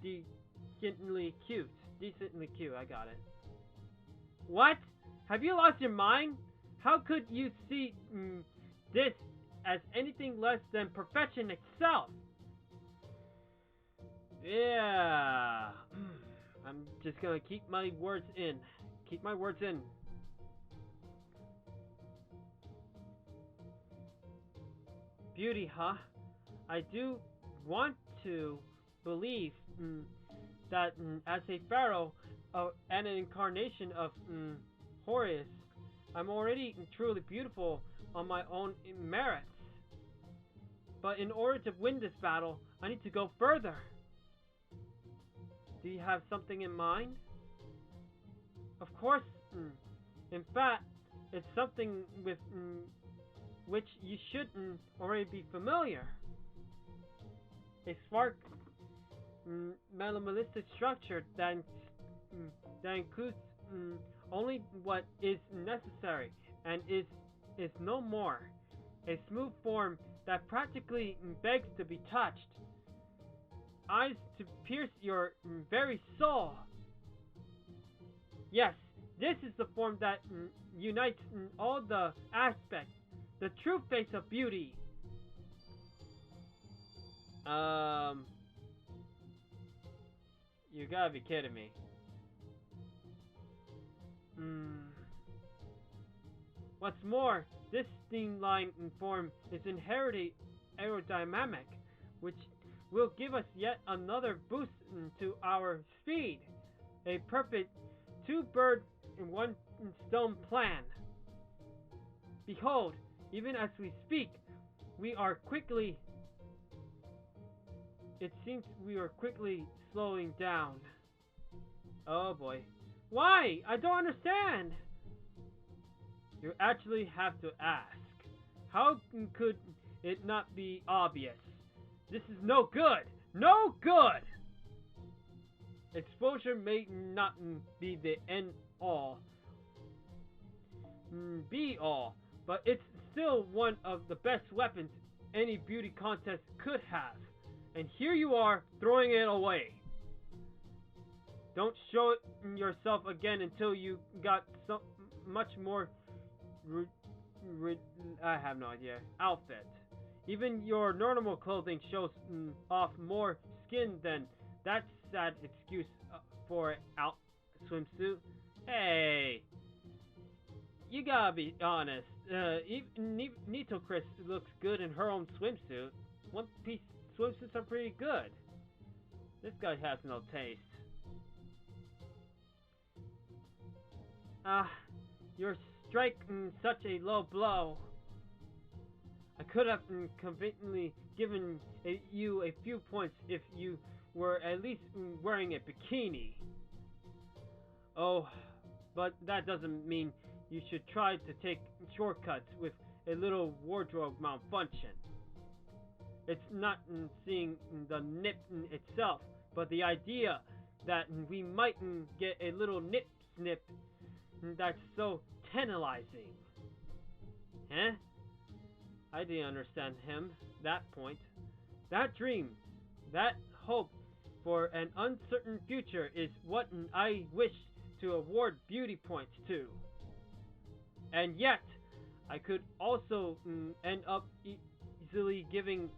decently cute. Decently cute, I got it. What? Have you lost your mind? How could you see this as anything less than perfection itself? Yeah. I'm just gonna keep my words in. Keep my words in. Beauty, huh? I do want to believe that as a pharaoh and an incarnation of Horus, I'm already truly beautiful on my own merits. But in order to win this battle, I need to go further. Do you have something in mind? Of course. In fact, it's something with which you should already be familiar. A spark minimalistic structure that includes only what is necessary and is no more. A smooth form that practically begs to be touched. Eyes to pierce your very soul. Yes, this is the form that unites all the aspects, the true face of beauty. Um, you gotta be kidding me. Hmm. What's more, this streamlined form is inherently aerodynamic, which will give us yet another boost to our speed. A perfect two bird in one stone plan. Behold, even as we speak, we are quickly. It seems we are quickly slowing down. Oh boy. Why? I don't understand! You actually have to ask. How could it not be obvious? This is no good! No good! Exposure may not be the end all, be all, but it's still one of the best weapons any beauty contest could have. And here you are, throwing it away. Don't show yourself again until you got so much more. I have no idea. Outfit. Even your normal clothing shows off more skin than that sad excuse for out swimsuit. Hey, you gotta be honest. Nito Chris looks good in her own swimsuit. One piece swimsuits are pretty good. This guy has no taste. You're striking such a low blow. I could have conveniently given you a few points if you were at least wearing a bikini. Oh, but that doesn't mean you should try to take shortcuts with a little wardrobe malfunction. It's not seeing the nip itself, but the idea that we might get a little nip snip that's so tantalizing. Huh? I didn't understand him, that point. That dream, that hope for an uncertain future is what I wish to award beauty points to. And yet, I could also end up easily giving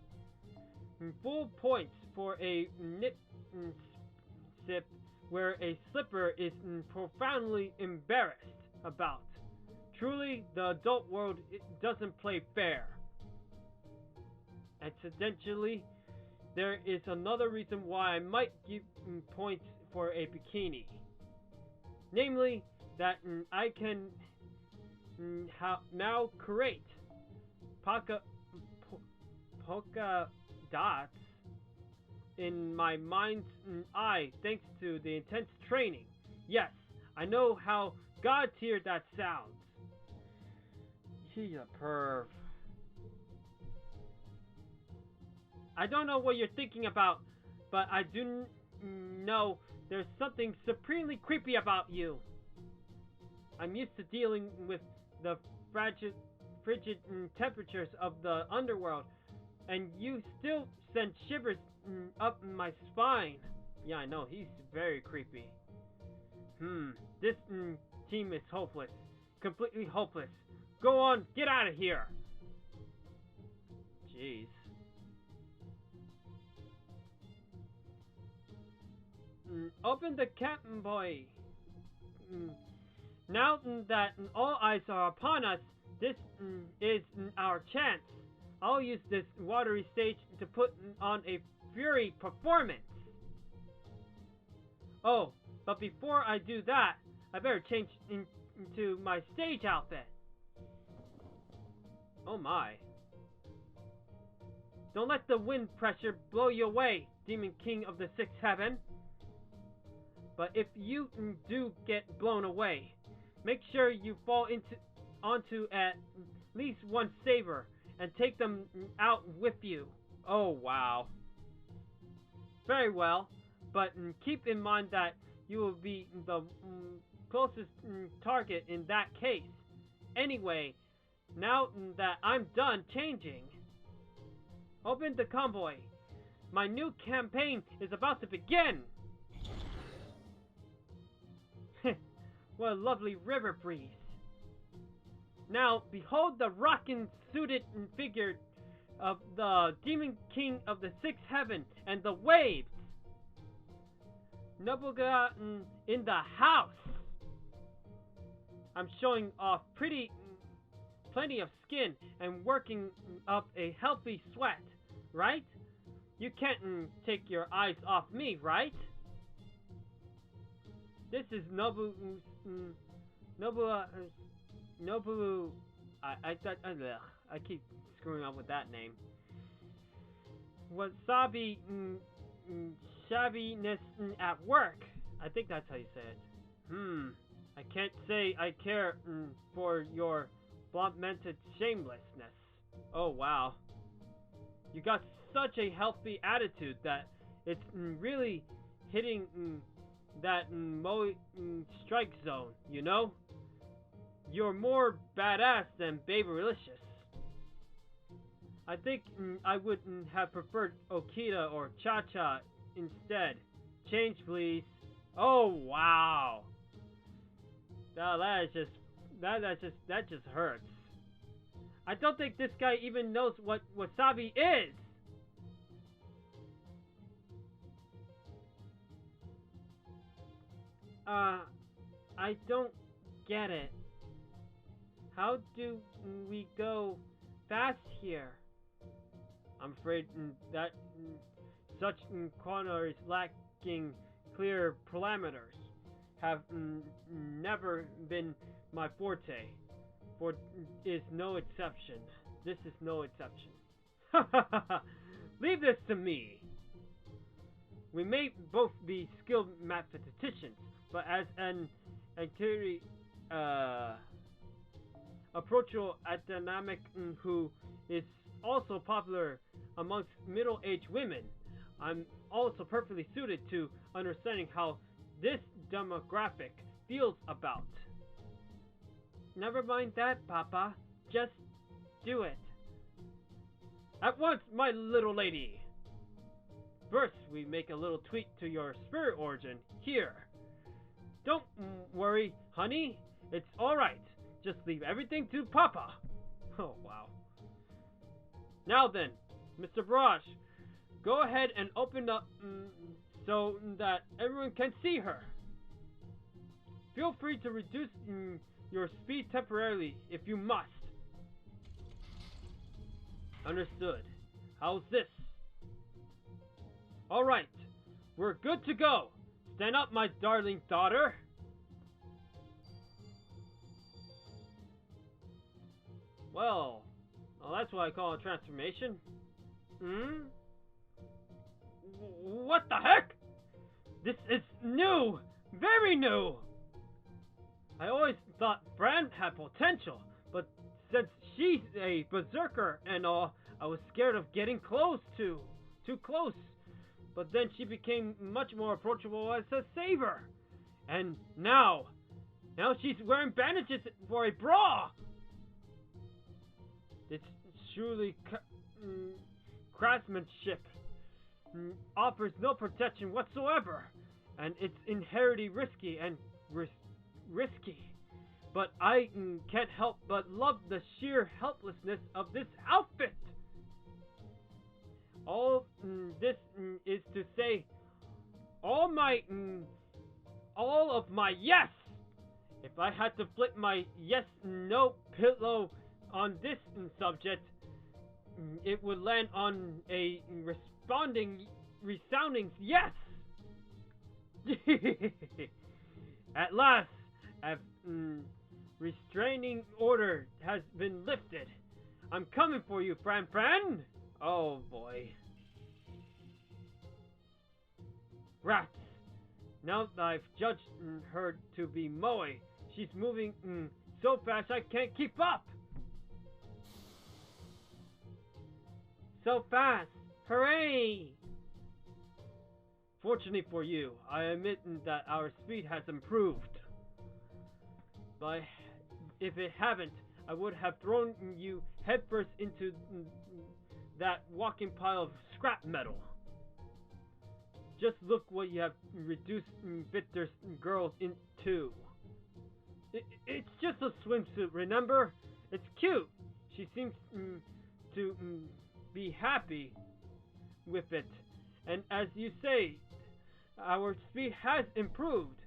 full points for a nip sip where a slipper is profoundly embarrassed about. Truly, the adult world doesn't play fair. Incidentally, there is another reason why I might give points for a bikini. Namely, that I can now create polka dots in my mind's eye thanks to the intense training. Yes, I know how God tier that sounds. He's a perv. I don't know what you're thinking about, but I do know there's something supremely creepy about you. I'm used to dealing with the frigid temperatures of the underworld, and you still send shivers up my spine. Yeah, I know, he's very creepy. This team is hopeless. Completely hopeless. Go on, get out of here! Jeez. Open the captain, boy. Now that all eyes are upon us, this is our chance. I'll use this watery stage to put on a fury performance. Oh, but before I do that, I better change into my stage outfit. Oh my. Don't let the wind pressure blow you away, Demon King of the Sixth Heaven. But if you do get blown away, make sure you fall onto at least one saber and take them out with you. Oh wow. Very well, but keep in mind that you will be the closest target in that case. Anyway, now that I'm done changing, open the convoy. My new campaign is about to begin. What a lovely river breeze. Now, behold the rockin' suited figure of the Demon King of the Sixth Heaven and the waves. Nobuga in the house. I'm showing off plenty of skin and working up a healthy sweat, right? You can't take your eyes off me, right? This is Nobu. I keep screwing up with that name. Wasabi shabbiness at work. I think that's how you say it. I can't say I care for your blunt-mented shamelessness. Oh wow. You got such a healthy attitude that it's really hitting that strike zone, you know? You're more badass than Babylicious. I think I would have preferred Okita or Cha-Cha instead. Change, please. Oh, wow. That just hurts. I don't think this guy even knows what wasabi is. I don't get it. How do we go fast here? I'm afraid that such corners lacking clear parameters have never been my forte. For is no exception. This is no exception. Leave this to me. We may both be skilled mathematicians, but as an activity approachable academic who is also popular amongst middle-aged women, I'm also perfectly suited to understanding how this demographic feels about. Never mind that, Papa. Just do it. At once, my little lady. First, we make a little tweak to your spirit origin here. Don't worry, honey. It's alright. Just leave everything to Papa. Oh, wow. Now then, Mr. Barrage, go ahead and open up so that everyone can see her. Feel free to reduce your speed temporarily if you must. Understood. How's this? Alright, we're good to go. Stand up, my darling daughter. Well, that's what I call a transformation. What the heck? This is new! Very new! I always thought Fran had potential, but since she's a berserker and all, I was scared of getting too close. But then she became much more approachable as a saver. And now she's wearing bandages for a bra! It's truly craftsmanship. Offers no protection whatsoever, and it's inherently risky and risky. But I can't help but love the sheer helplessness of this outfit. All this is to say, all of my yes. If I had to flip my yes/no pillow on this subject, it would land on a resounding yes. At last, a restraining order has been lifted. I'm coming for you, Fran. Oh boy. Rats. Now that I've judged her to be Moe, she's moving so fast I can't keep up. So fast. Hooray! Fortunately for you, I admit that our speed has improved. But if it haven't, I would have thrown you headfirst into that walking pile of scrap metal. Just look what you have reduced Victor's girls into. It's just a swimsuit, remember? It's cute. She seems to be happy with it. And as you say, our speed has improved.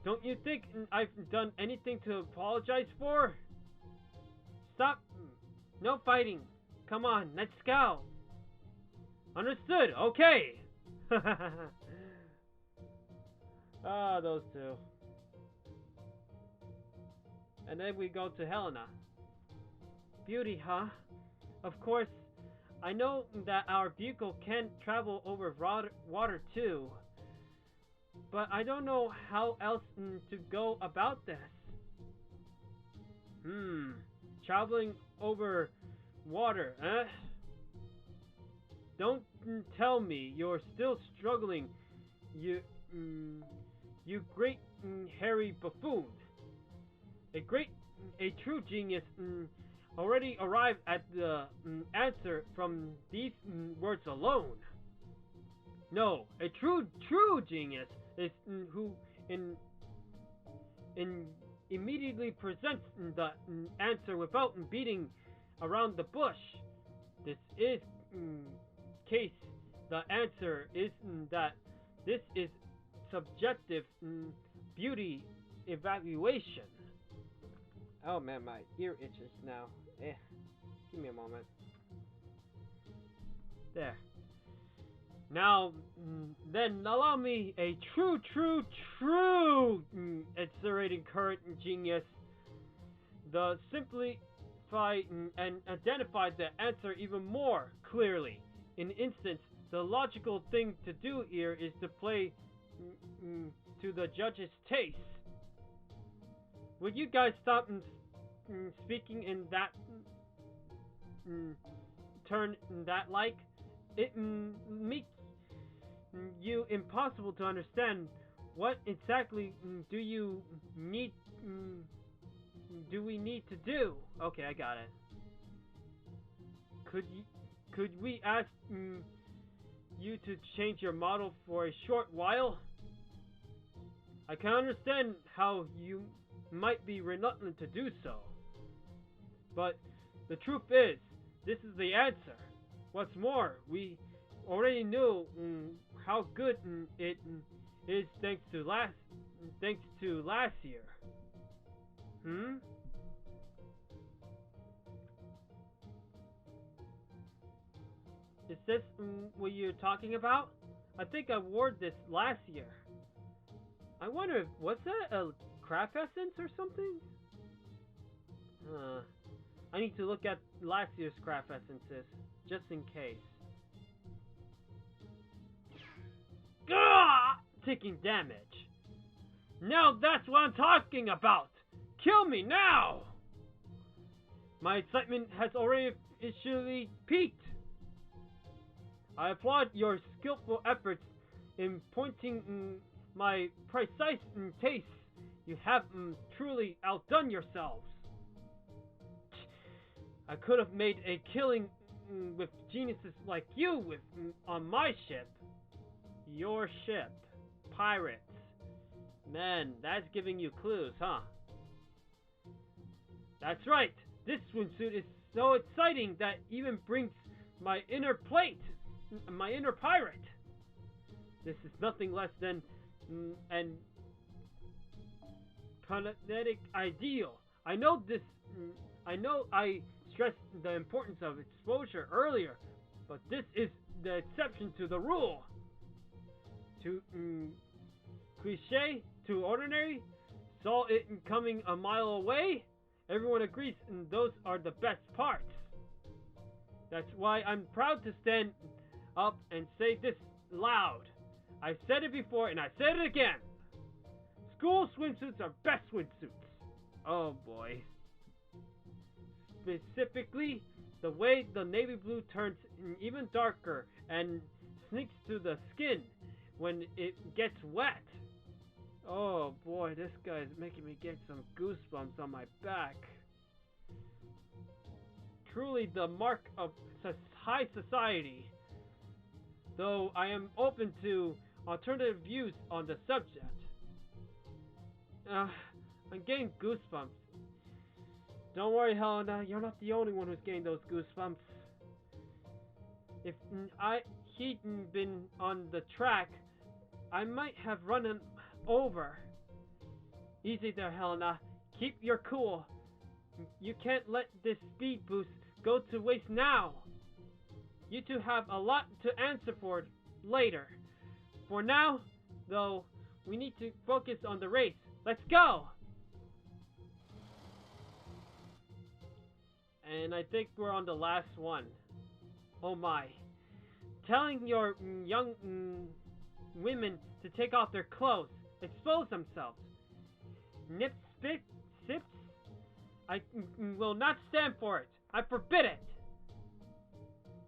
Don't you think I've done anything to apologize for? Stop. No fighting. Come on, let's go. Understood. Okay. Ah, those two. And then we go to Helena. Beauty, huh? Of course, I know that our vehicle can travel over water too. But I don't know how else to go about this. Traveling over water, eh? Don't tell me you're still struggling, you great hairy buffoon. A true genius already arrived at the answer from these words alone. No, a true genius is who immediately presents the answer without beating around the bush. This is case. The answer is that this is subjective beauty evaluation. Oh man, my ear itches now. Give me a moment. There. Now, then allow me a true accelerating current genius. The simplify and identify the answer even more clearly. In instance, the logical thing to do here is to play to the judge's taste. Would you guys stop speaking in that turn that like? It makes you impossible to understand what exactly do we need to do? Okay, I got it. Could we ask you to change your model for a short while? I can understand how you might be reluctant to do so, but the truth is, this is the answer. What's more, we already knew how good it is thanks to last year. Is this what you're talking about? I think I wore this last year. I wonder, was that a craft essence or something? I need to look at last year's craft essences, just in case. Gah! Taking damage. Now that's what I'm talking about! Kill me now! My excitement has already officially peaked. I applaud your skillful efforts in pointing my precise tastes. You have truly outdone yourselves. I could have made a killing with geniuses like you on my ship. Your ship. Pirates. Man, that's giving you clues, huh? That's right. This swimsuit is so exciting that even brings my inner pirate. This is nothing less than an kinetic ideal. I know I stressed the importance of exposure earlier, but this is the exception to the rule. To cliche, to ordinary, saw it coming a mile away. Everyone agrees, and those are the best parts. That's why I'm proud to stand up and say this loud. I said it before, and I said it again. School swimsuits are best swimsuits. Oh boy. Specifically, the way the navy blue turns even darker and sneaks to the skin when it gets wet. Oh boy, this guy is making me get some goosebumps on my back. Truly the mark of high society. Though I am open to alternative views on the subject. I'm getting goosebumps. Don't worry, Helena, you're not the only one who's getting those goosebumps. If he'd been on the track, I might have run him over. Easy there, Helena. Keep your cool. You can't let this speed boost go to waste now. You two have a lot to answer for later. For now, though, we need to focus on the race. Let's go! And I think we're on the last one. Oh my. Telling your young women to take off their clothes, expose themselves. Nips, sips? I will not stand for it. I forbid it.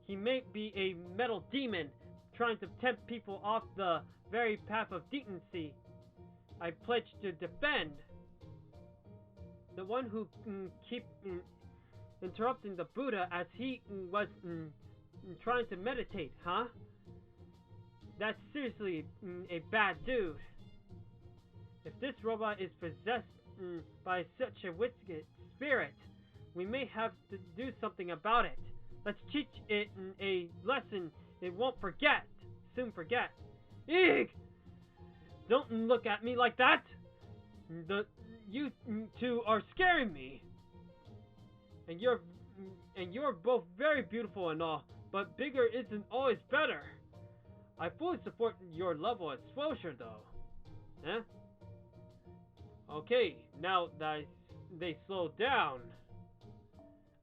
He may be a metal demon trying to tempt people off the very path of decency I pledge to defend. The one who keep interrupting the Buddha as he was trying to meditate, huh? That's seriously a bad dude. If this robot is possessed by such a wicked spirit, we may have to do something about it. Let's teach it a lesson it won't soon forget. Eek! Don't look at me like that! You two are scaring me. And you're both very beautiful and all, but bigger isn't always better. I fully support your level of exposure though. Huh? Okay, now that they slow down,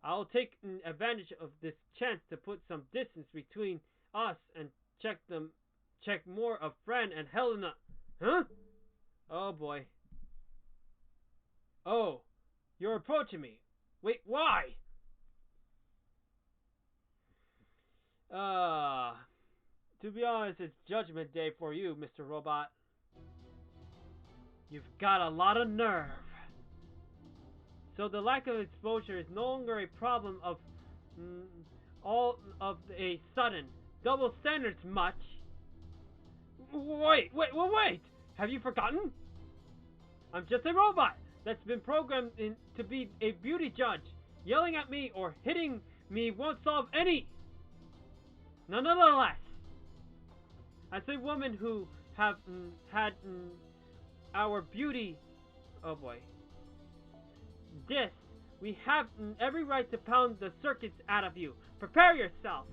I'll take advantage of this chance to put some distance between us and check more of Fran and Helena. Huh? Oh boy. Oh, you're approaching me. Wait, why? To be honest, it's Judgment Day for you, Mr. Robot. You've got a lot of nerve. So the lack of exposure is no longer a problem of all of a sudden. Double standards much. Wait! Have you forgotten? I'm just a robot that's been programmed to be a beauty judge. Yelling at me or hitting me won't solve any. Nonetheless, as a woman who have had our beauty, oh boy, we have every right to pound the circuits out of you. Prepare yourself.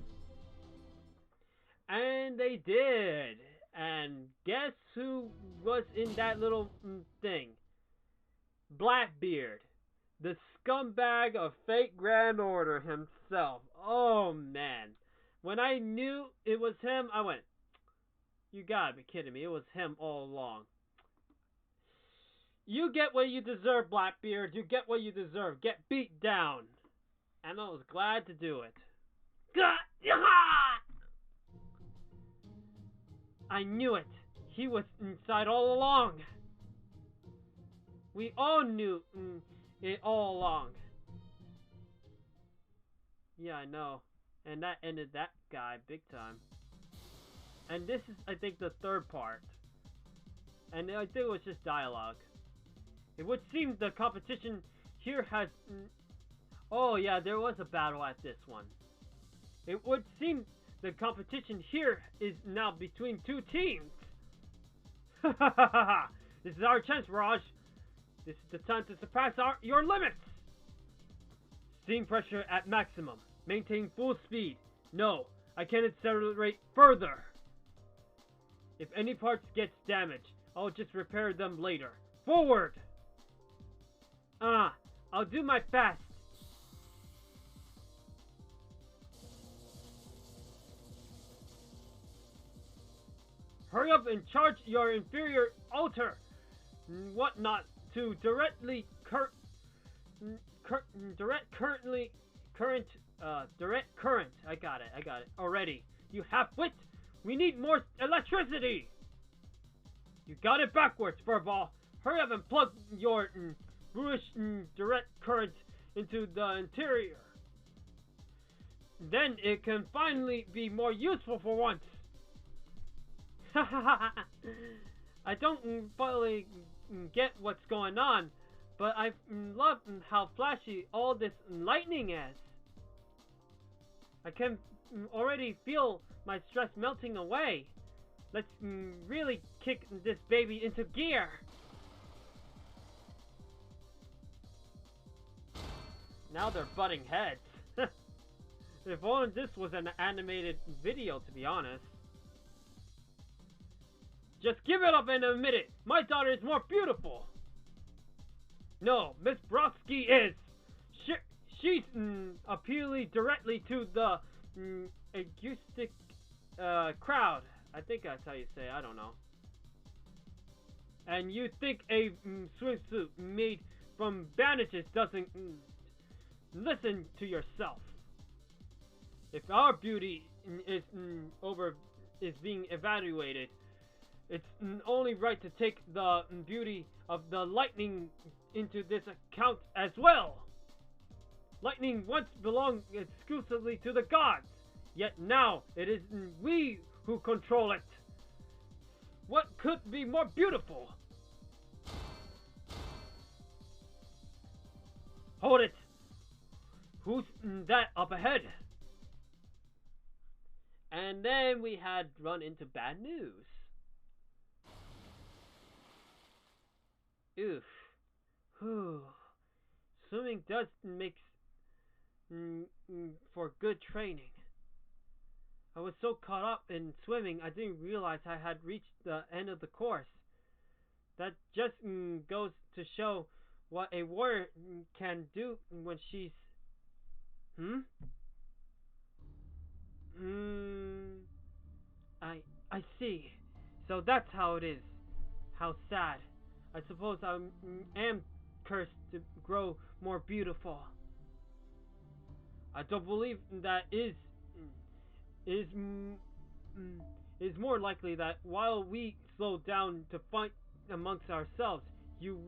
And they did. And guess who was in that little thing? Blackbeard, the scumbag of Fate Grand Order himself. Oh man. When I knew it was him, I went, you gotta be kidding me. It was him all along. You get what you deserve, Blackbeard. You get what you deserve. Get beat down. And I was glad to do it. I knew it. He was inside all along. We all knew it all along. Yeah, I know. And that ended that guy big time. And this is, I think, the third part. And I think it was just dialogue. It would seem the competition here has... Oh yeah, there was a battle at this one. It would seem the competition here is now between two teams. This is our chance, Raj. This is the time to surpass your limits. Steam pressure at maximum. Maintain full speed. No, I can't accelerate further. If any parts gets damaged, I'll just repair them later. Forward! I'll do my best. Hurry up and charge your inferior altar whatnot to direct current. I got it already. You have wit. We need more electricity. You got it backwards, Furball. Hurry up and plug your bluish direct current into the interior. Then it can finally be more useful for once. I don't fully get what's going on, but I love how flashy all this lightning is. I can already feel my stress melting away. Let's really kick this baby into gear. Now they're butting heads. If only this was an animated video, to be honest. Just give it up and admit it. My daughter is more beautiful. No, Miss Brodsky is. She's appealing directly to the acoustic crowd. I think that's how you say it. I don't know. And you think a swimsuit made from bandages doesn't listen to yourself. If our beauty is being evaluated, it's only right to take the beauty of the lightning into this account as well. Lightning once belonged exclusively to the gods, yet now it is we who control it. What could be more beautiful? Hold it! Who's that up ahead? And then we had run into bad news. Oof. Whew. Swimming does make for good training. I was so caught up in swimming, I didn't realize I had reached the end of the course. That just goes to show what a warrior can do when she's... I see. So that's how it is. How sad. I suppose I am cursed to grow more beautiful. I don't believe that is more likely that while we slowed down to fight amongst ourselves, you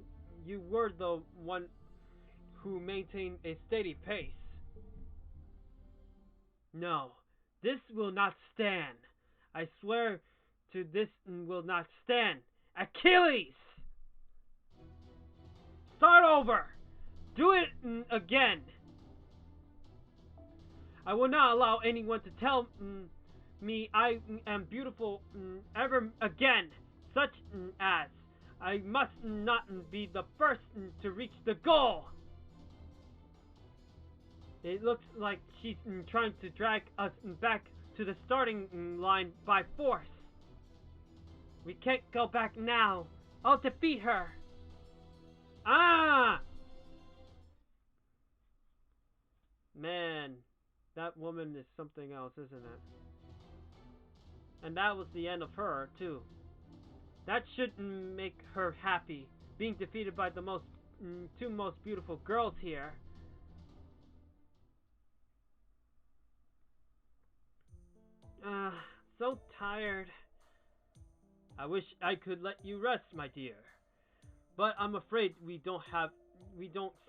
were the one who maintained a steady pace. No, this will not stand. I swear to this will not stand. Achilles! Start over! Do it again! I will not allow anyone to tell me I am beautiful ever again, such as I must not be the first to reach the goal. It looks like she's trying to drag us back to the starting line by force. We can't go back now. I'll defeat her. Ah! Man, that woman is something else, isn't it? And that was the end of her, too. That shouldn't make her happy, being defeated by the two most beautiful girls here. So tired. I wish I could let you rest, my dear. But I'm afraid we don't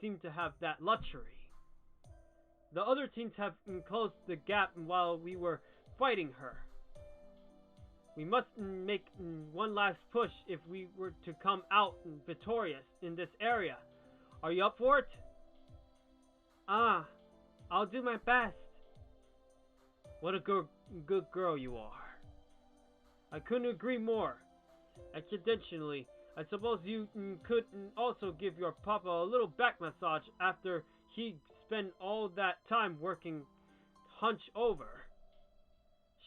seem to have that luxury. The other teams have closed the gap while we were fighting her. We must make one last push if we were to come out victorious in this area. Are you up for it? I'll do my best. What a good girl you are. I couldn't agree more. Accidentally, I suppose you could also give your papa a little back massage after he spent all that time working hunch over.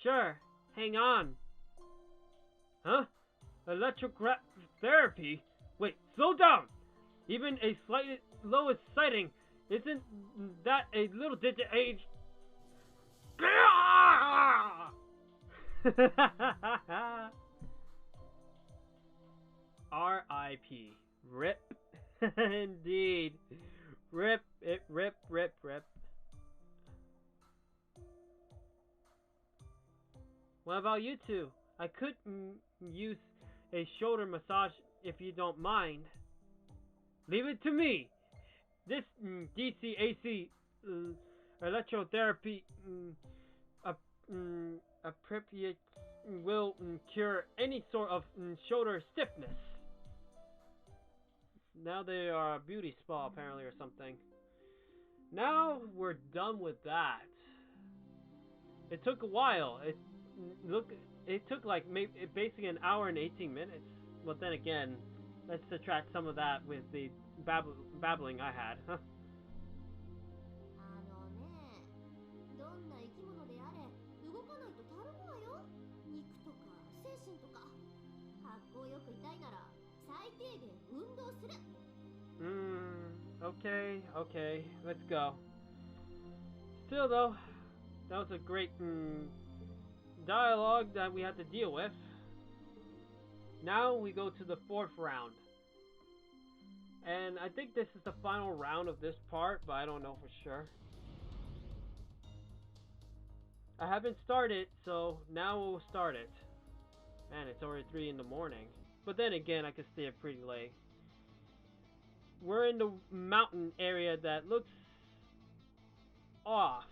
Sure, hang on. Huh? Electrotherapy? Wait, slow down! Even a slightly lowest sighting, isn't that a little digit age? R.I.P. Rip. Indeed. Rip it, rip. What about you two? I could use a shoulder massage if you don't mind. Leave it to me. This DC AC electrotherapy appropriate will cure any sort of shoulder stiffness. Now they are a beauty spa apparently or something. Now we're done with that. It took a while. It took like basically an hour and 18 minutes. But then again, let's subtract some of that with the babbling I had. どんな生き物であれ動かないとたるむわよ。肉とか精神とか。格好よくいたいなら最低限運動する。Okay, let's go. Still though, that was a great dialogue that we had to deal with. Now we go to the 4th round. And I think this is the final round of this part, but I don't know for sure. I haven't started, so now we'll start it. Man, it's already 3 in the morning. But then again, I can stay up pretty late. We're in the mountain area that looks off.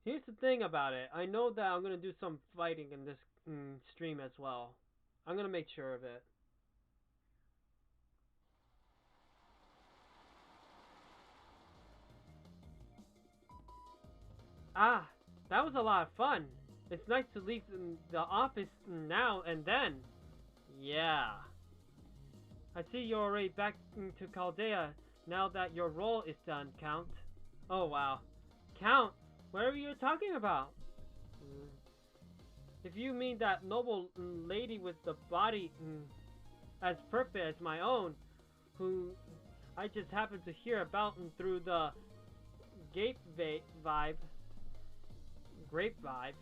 Here's the thing about it. I know that I'm going to do some fighting in this stream as well. I'm going to make sure of it. Ah, that was a lot of fun. It's nice to leave the office now and then. Yeah. I see you're already back to Chaldea now that your role is done, Count. Oh wow. Count? Whatever you're talking about. If you mean that noble lady with the body as perfect as my own, who I just happened to hear about through the grapevine,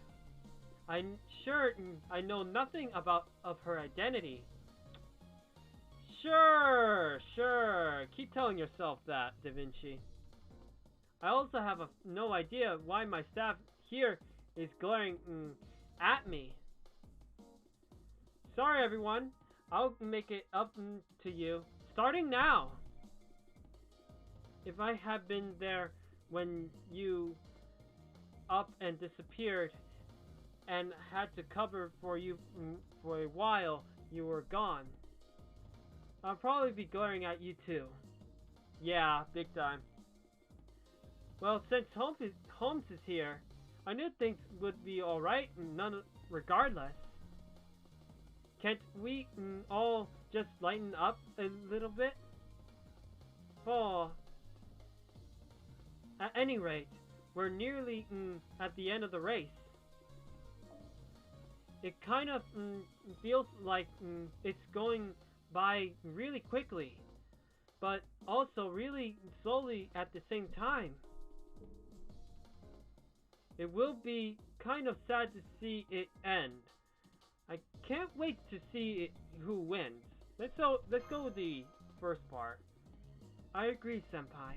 I'm sure I know nothing of her identity. Sure. Keep telling yourself that, Da Vinci. I also have no idea why my staff here is glaring at me. Sorry, everyone. I'll make it up to you, starting now. If I had been there when you up and disappeared and had to cover for you for a while you were gone, I'll probably be glaring at you too. Yeah, big time. Well, since Holmes is here, I knew things would be alright regardless. Can't we all just lighten up a little bit? Oh. At any rate, we're nearly at the end of the race. It kind of feels like it's going by really quickly, but also really slowly at the same time. It will be kind of sad to see it end. I can't wait to see who wins. Let's go with the first part. I agree, Senpai.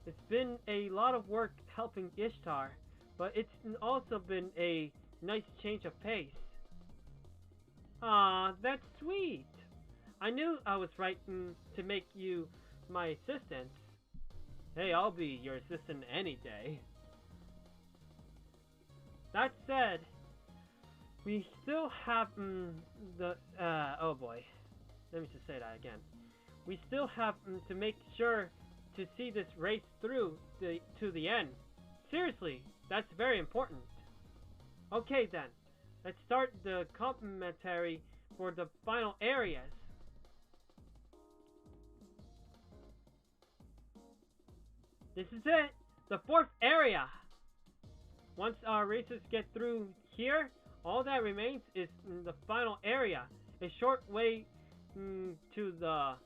It's been a lot of work helping Ishtar, but it's also been a nice change of pace. Ah, that's sweet. I knew I was right to make you my assistant. Hey, I'll be your assistant any day. That said, we still have oh boy. Let me just say that again. We still have to make sure to see this race through to the end. Seriously, that's very important. Okay then, let's start the commentary for the final areas. This is it, the 4th area. Once our racers get through here, all that remains is the final area, a short way to the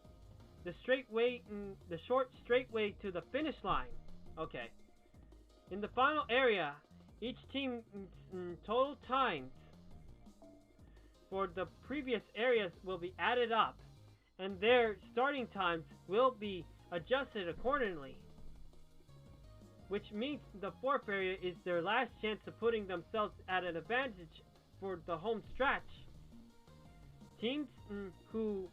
short straight way to the finish line. Okay. In the final area, each team's total times for the previous areas will be added up, and their starting times will be adjusted accordingly. Which means the fourth area is their last chance of putting themselves at an advantage for the home stretch. Teams who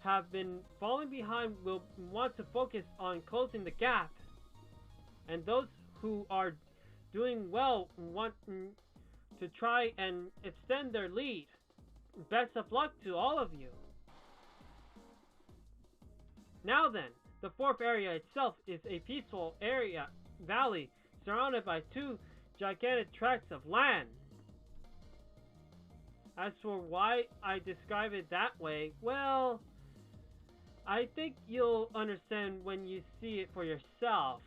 have been falling behind will want to focus on closing the gap, and those who are doing well want to try and extend their lead. Best of luck to all of you. Now then, the fourth area itself is a peaceful valley surrounded by two gigantic tracts of land. As for why I describe it that way, well, I think you'll understand when you see it for yourself.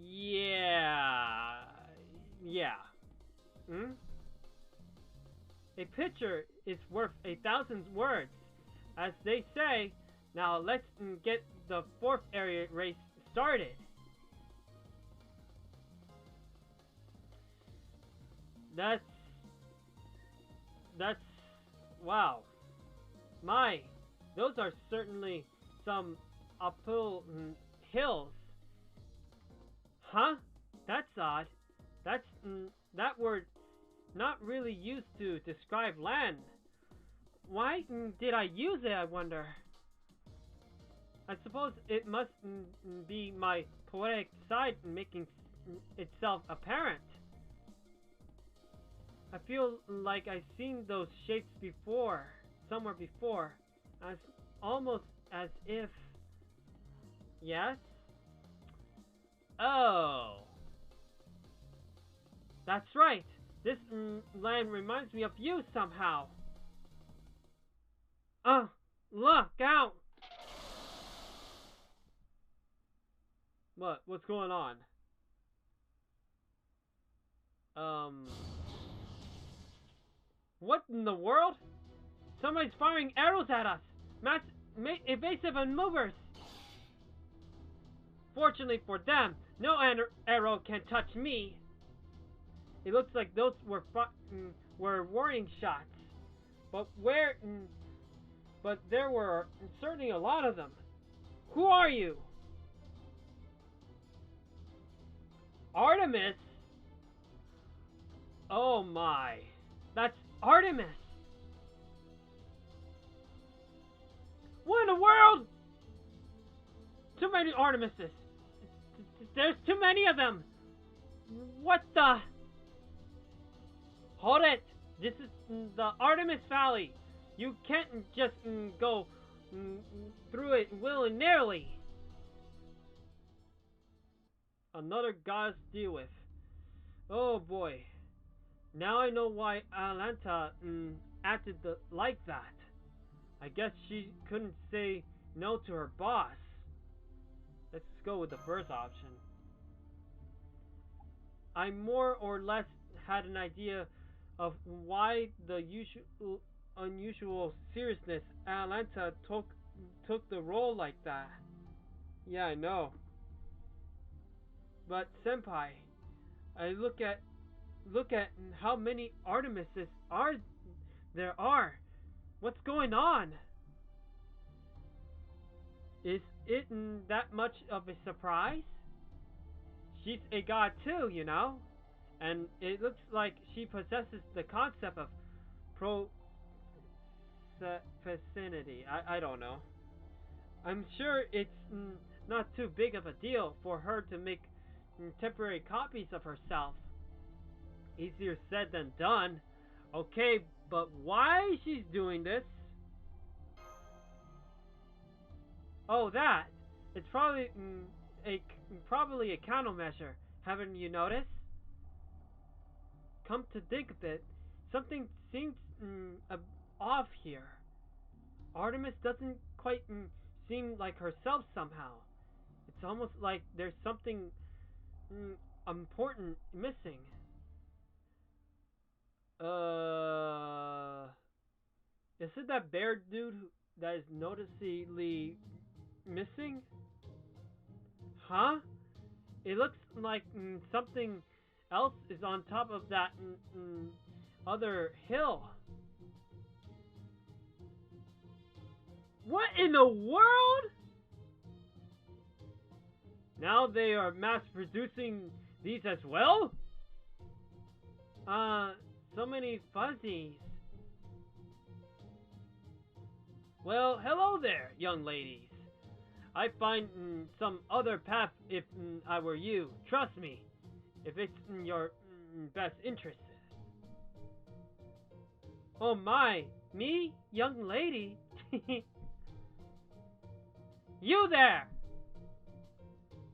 Yeah. A picture is worth 1,000 words, as they say. Now let's get the fourth area race started. That's wow. Those are certainly some uphill hills. Huh? That's odd. That word not really used to describe land. Why did I use it, I wonder? I suppose it must be my poetic side making itself apparent. I feel like I've seen those shapes before, somewhere before, almost as if... Yes? Oh. That's right. This land reminds me of you somehow. Look out! What's going on? What in the world? Somebody's firing arrows at us! Evasive maneuvers! Fortunately for them, no arrow can touch me. It looks like those were warning shots. But there were certainly a lot of them. Who are you? Artemis? Oh my. That's Artemis! What in the world? Too many Artemises. There's too many of them. What the? Hold it. This is the Artemis Valley. You can't just go through it willy-nilly. Another goddess to deal with. Oh boy. Now I know why Atalanta acted like that. I guess she couldn't say no to her boss. Let's go with the first option. I more or less had an idea of why the unusual seriousness Atalanta took the role like that. Yeah, I know. But senpai, I look at how many Artemises there are. What's going on? Is it that much of a surprise? She's a god too, you know? And it looks like she possesses the concept of prophecy. I don't know. I'm sure it's not too big of a deal for her to make temporary copies of herself. Easier said than done. Okay, but why she's doing this? Oh, that. It's probably a countermeasure. Haven't you noticed? Come to think of it, something seems off here. Artemis doesn't quite seem like herself somehow. It's almost like there's something important missing. Is it that bear dude that is noticeably missing? Huh? It looks like something else is on top of that other hill. What in the world? Now they are mass producing these as well? So many fuzzies. Well, hello there, young ladies. I'd find some other path if I were you. Trust me, if it's in your best interest. Oh my, me, young lady? You there!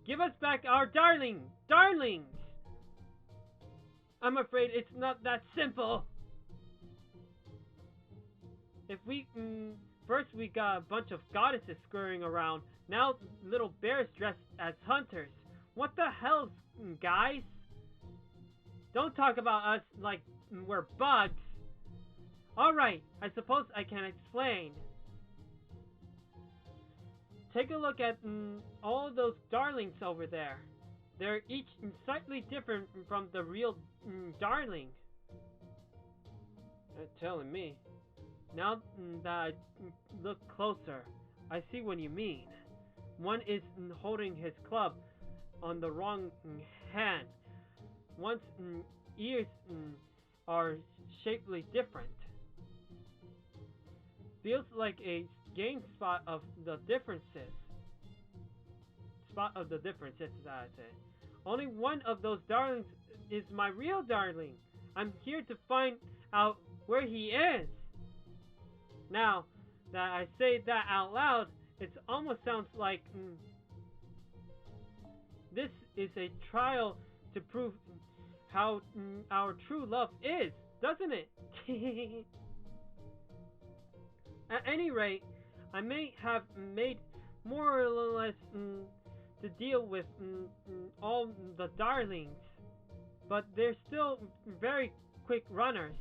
Give us back our darlings! I'm afraid it's not that simple. If we first we got a bunch of goddesses scurrying around, now little bears dressed as hunters. What the hell, guys? Don't talk about us like we're bugs. Alright, I suppose I can explain. Take a look at all those darlings over there. They're each slightly different from the real darling. You're telling me. Now that I look closer, I see what you mean. One is holding his club on the wrong hand. One's ears are shapely different. Feels like a game spot of the differences. I say. Only one of those darlings is my real darling. I'm here to find out where he is. Now that I say that out loud, it almost sounds like this is a trial to prove how our true love is, doesn't it? At any rate, I may have made more or less to deal with all the darlings, but they're still very quick runners.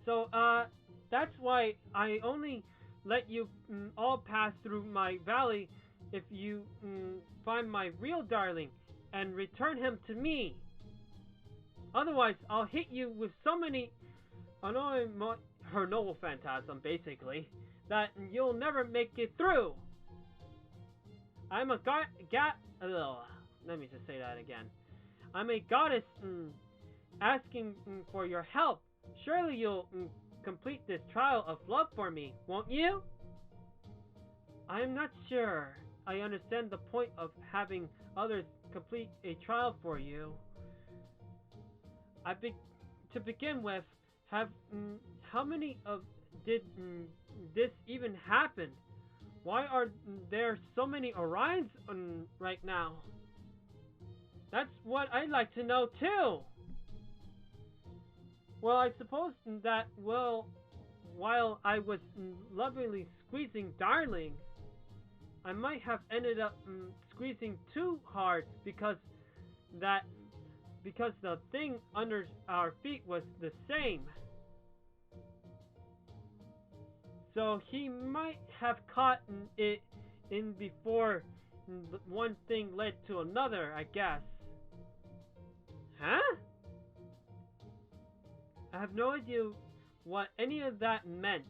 So, that's why I only let you all pass through my valley if you find my real darling and return him to me. Otherwise, I'll hit you with so many annoying her noble phantasm, basically, that you'll never make it through. I'm a let me just say that again. I'm a goddess asking for your help. Surely you'll complete this trial of love for me, won't you? I'm not sure I understand the point of having others complete a trial for you. To begin with, how many of did this even happen? Why are there so many Orions right now? That's what I'd like to know too. Well, I suppose that while I was lovingly squeezing Darling, I might have ended up squeezing too hard because the thing under our feet was the same. So he might have caught it in before one thing led to another, I guess. Huh? I have no idea what any of that meant.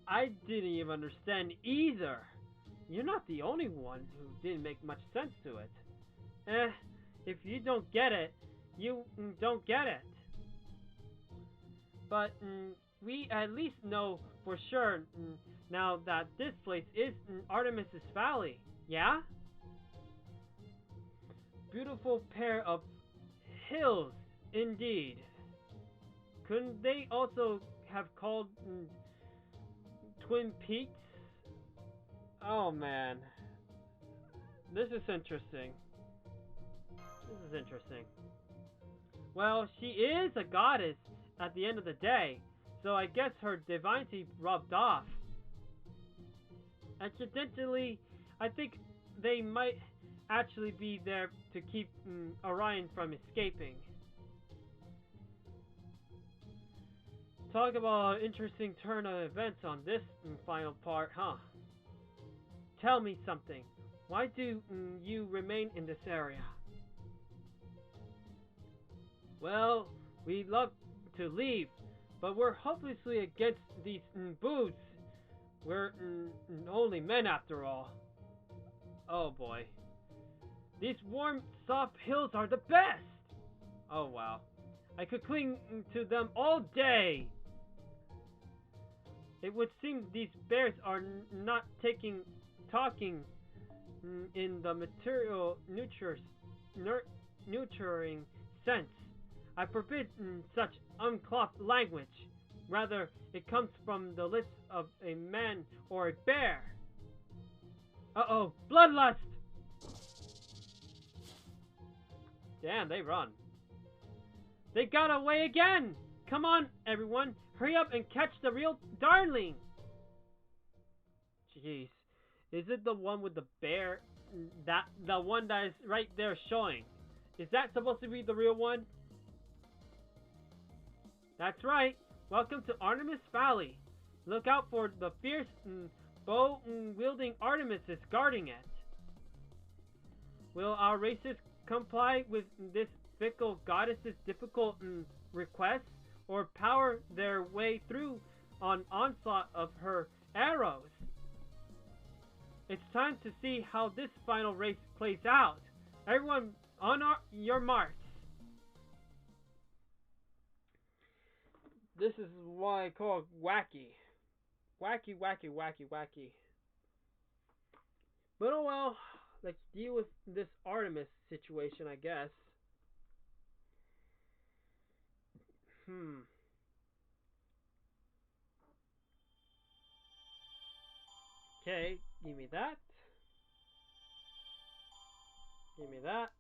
I didn't even understand either. You're not the only one who didn't make much sense to it. If you don't get it, you don't get it. But we at least know for sure now that this place is Artemis's Valley, yeah? Beautiful pair of hills, indeed. Couldn't they also have called Twin Peaks? Oh man. This is interesting. Well, she is a goddess at the end of the day, so I guess her divinity rubbed off. Accidentally, I think they might actually be there to keep Orion from escaping. Talk about an interesting turn of events on this final part, huh? Tell me something. Why do you remain in this area? Well, we'd love to leave, but we're hopelessly against these boots. We're only men after all. Oh boy. These warm, soft hills are the best! Oh wow. I could cling to them all day! It would seem these bears are not talking in the material nurturing sense. I forbid such uncloth language. Rather, it comes from the lips of a man or a bear. Uh-oh, bloodlust! Damn, they run. They got away again! Come on, everyone, hurry up and catch the real darling! Jeez, is it the one with the bear? The one that is right there showing. Is that supposed to be the real one? That's right. Welcome to Artemis Valley. Look out for the fierce bow-wielding Artemis guarding it. Will our races comply with this fickle goddess's difficult request, or power their way through an onslaught of her arrows? It's time to see how this final race plays out. Everyone, on your marks. This is why I call it wacky. Wacky, wacky, wacky, wacky. But oh well, let's deal with this Artemis situation, I guess. Okay, give me that. Give me that.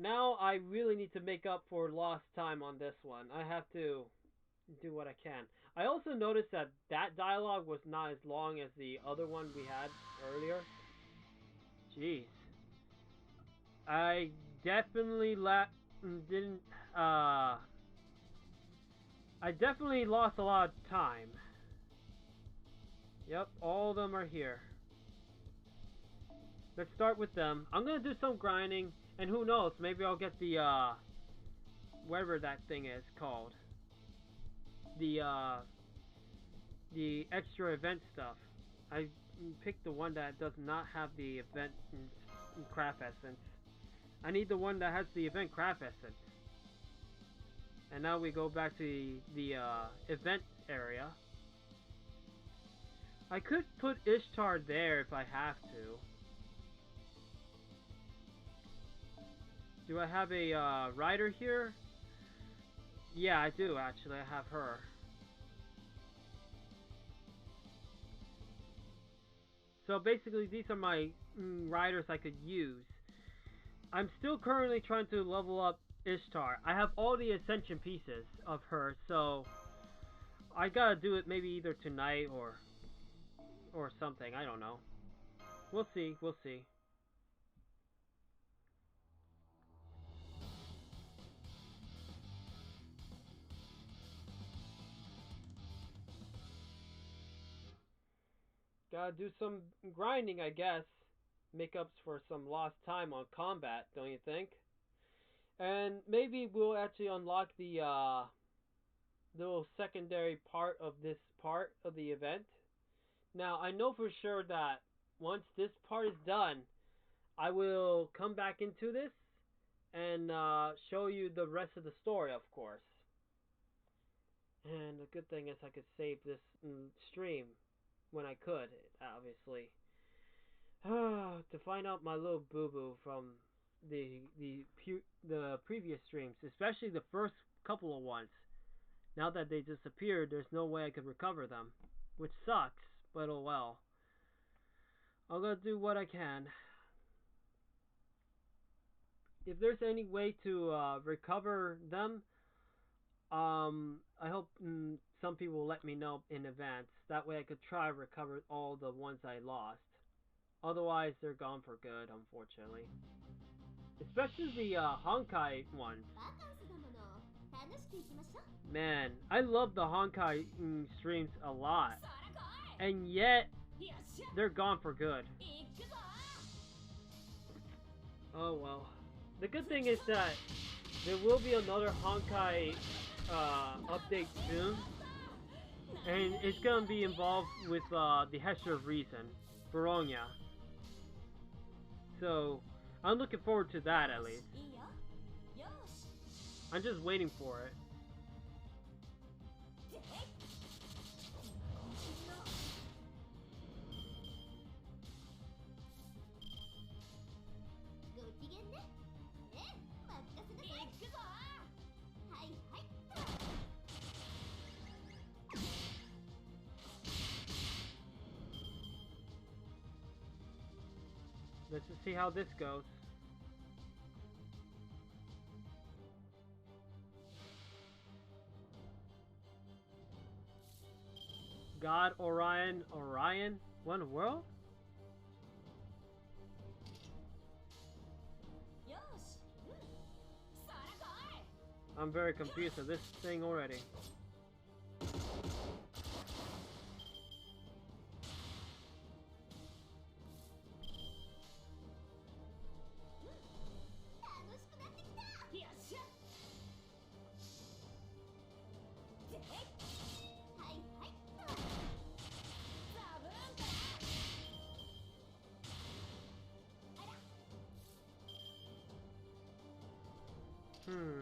Now I really need to make up for lost time on this one. I have to do what I can. I also noticed that dialogue was not as long as the other one we had earlier. Jeez. I definitely I definitely lost a lot of time. Yep, all of them are here. Let's start with them. I'm gonna do some grinding, and who knows, maybe I'll get the whatever that thing is called. The extra event stuff. I picked the one that does not have the event craft essence. I need the one that has the event craft essence. And now we go back to the event area. I could put Ishtar there if I have to. Do I have a rider here? Yeah, I do actually. I have her. So basically these are my riders I could use. I'm still currently trying to level up Ishtar. I have all the ascension pieces of her, so I gotta do it maybe either tonight or something. I don't know. We'll see. We'll see. Gotta do some grinding, I guess. Make ups for some lost time on combat, don't you think? And maybe we'll actually unlock the little secondary part of this part of the event. Now, I know for sure that once this part is done, I will come back into this and show you the rest of the story, of course. And the good thing is I could save this stream when I could, obviously. To find out my little boo-boo from the previous streams, especially the first couple of ones. Now that they disappeared, there's no way I could recover them, which sucks, but oh well. I'm gonna do what I can. If there's any way to recover them, I hope some people will let me know in advance. That way I could try to recover all the ones I lost. Otherwise, they're gone for good, unfortunately. Especially the Honkai ones. Man, I love the Honkai streams a lot. And yet, they're gone for good. Oh well. The good thing is that there will be another Honkai update soon, and it's gonna be involved with the Hester of Reason, Baronia. So I'm looking forward to that at least. I'm just waiting for it. Let's just see how this goes. God Orion, one world? I'm very confused with this thing already. Hmm.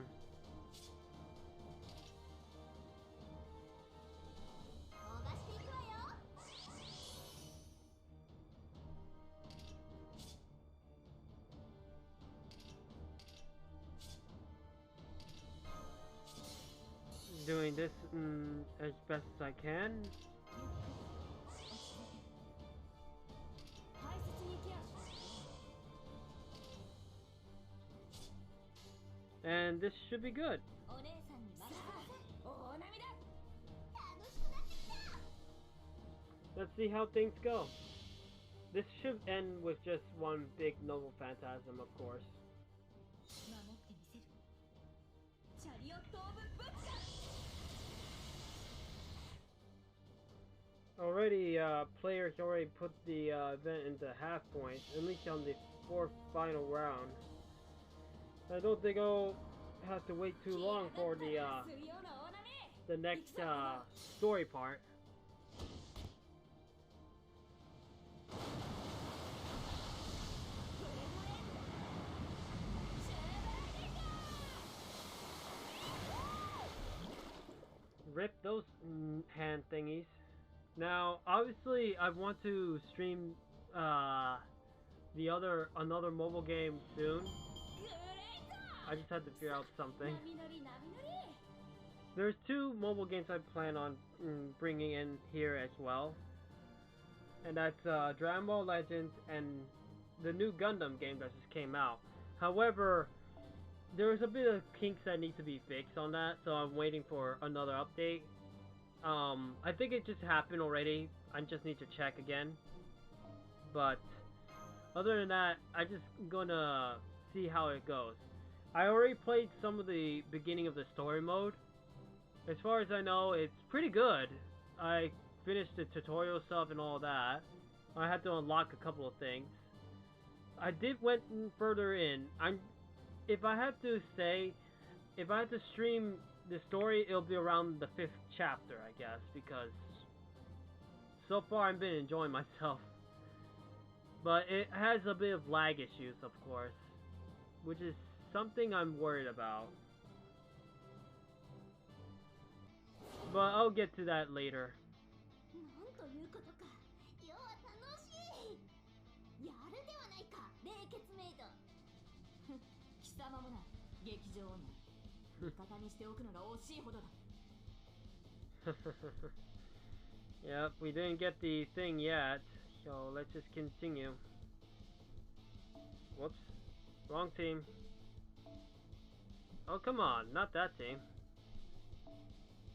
Doing this as best as I can. And this should be good. Let's see how things go. This should end with just one big noble phantasm, of course. Already, players already put the event into half points, at least on the fourth final round. I don't think I'll have to wait too long for the next story part. Rip those hand thingies. Now, obviously, I want to stream another mobile game soon. I just had to figure out something. There's two mobile games I plan on bringing in here as well, and that's Dragon Ball Legends and the new Gundam game that just came out. However, there's a bit of kinks that need to be fixed on that, so I'm waiting for another update. I think it just happened already. I just need to check again. But other than that, I just gonna see how it goes. I already played some of the beginning of the story mode. As far as I know, it's pretty good. I finished the tutorial stuff and all that. I had to unlock a couple of things. I did went further in. If I had to stream the story, it'll be around the 5th chapter, I guess, because so far I've been enjoying myself. But it has a bit of lag issues, of course, which is something I'm worried about. But I'll get to that later. Yep, we didn't get the thing yet, so let's just continue. Whoops, wrong team. Oh, come on, not that team.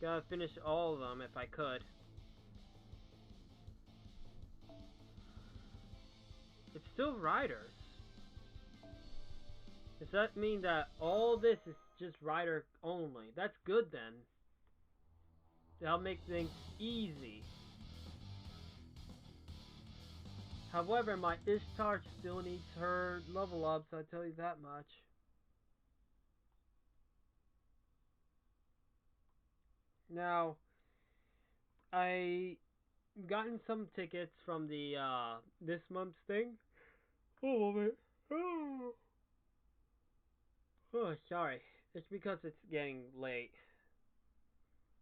Gotta finish all of them if I could. It's still riders. Does that mean that all this is just rider only? That's good then. That'll make things easy. However, my Ishtar still needs her level ups, I'll tell you that much. Now, I gotten some tickets from the this month's thing. Oh, moment. Oh. Oh, sorry. It's because it's getting late.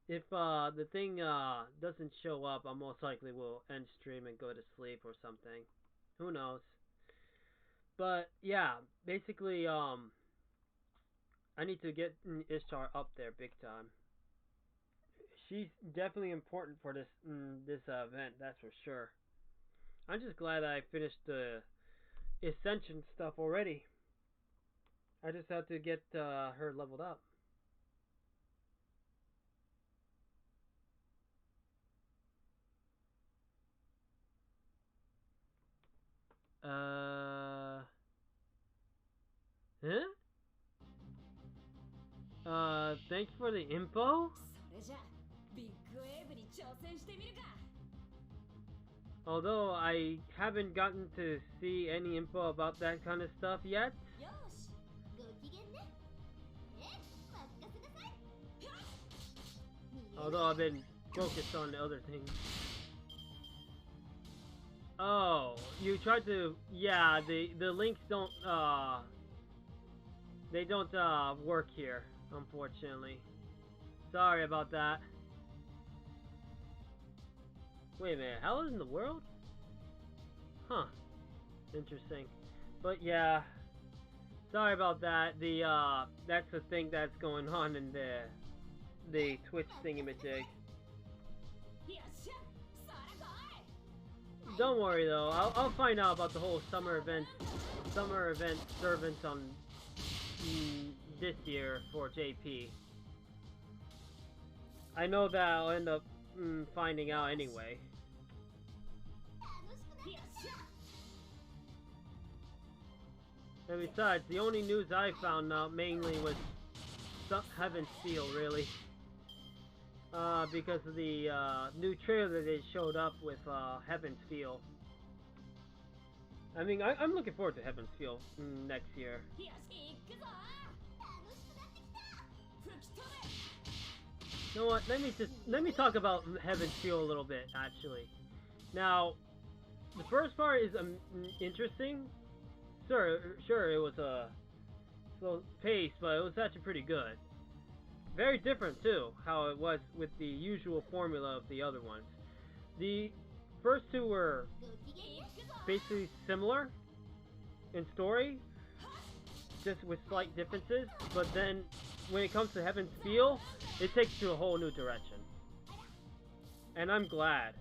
If the thing doesn't show up, I most likely will end stream and go to sleep or something. Who knows? But yeah, basically I need to get Ishtar up there big time. She's definitely important for this event, that's for sure. I'm just glad I finished the Ascension stuff already. I just have to get her leveled up. Huh? Thanks for the info? それじゃビッグウェーブに挑戦してみるか。 Although I haven't gotten to see any info about that kind of stuff yet. よし。ご機嫌ね。任せなさい。 Although I've been focused on other things. Oh, you tried to, yeah, the links don't they don't work here, unfortunately. Sorry about that. Wait a minute, how in the world? Huh. Interesting. But yeah, sorry about that. The that's the thing that's going on in the Twitch thingamajig. よっしゃ。そら来い。 Don't worry though, I'll find out about the whole summer event servants on this year for JP. I know that I'll end up finding out anyway. よっしゃ。 And besides, the only news I found out mainly was Heaven's Feel, really. Because of the new trailer they showed up with Heaven's Feel. I mean, I'm looking forward to Heaven's Feel next year. よし、行くぞ。楽しくなってきた。 吹き飛べ。 You know what? Let me talk about Heaven's Feel a little bit, actually. Now, the first part is interesting. Sure, it was a slow pace, but it was actually pretty good. Very different too, how it was with the usual formula of the other ones. The first two were ご機嫌ね。 basically similar in story, just with slight differences. But then, when it comes to Heaven's Feel, it takes to a whole new direction, and I'm glad.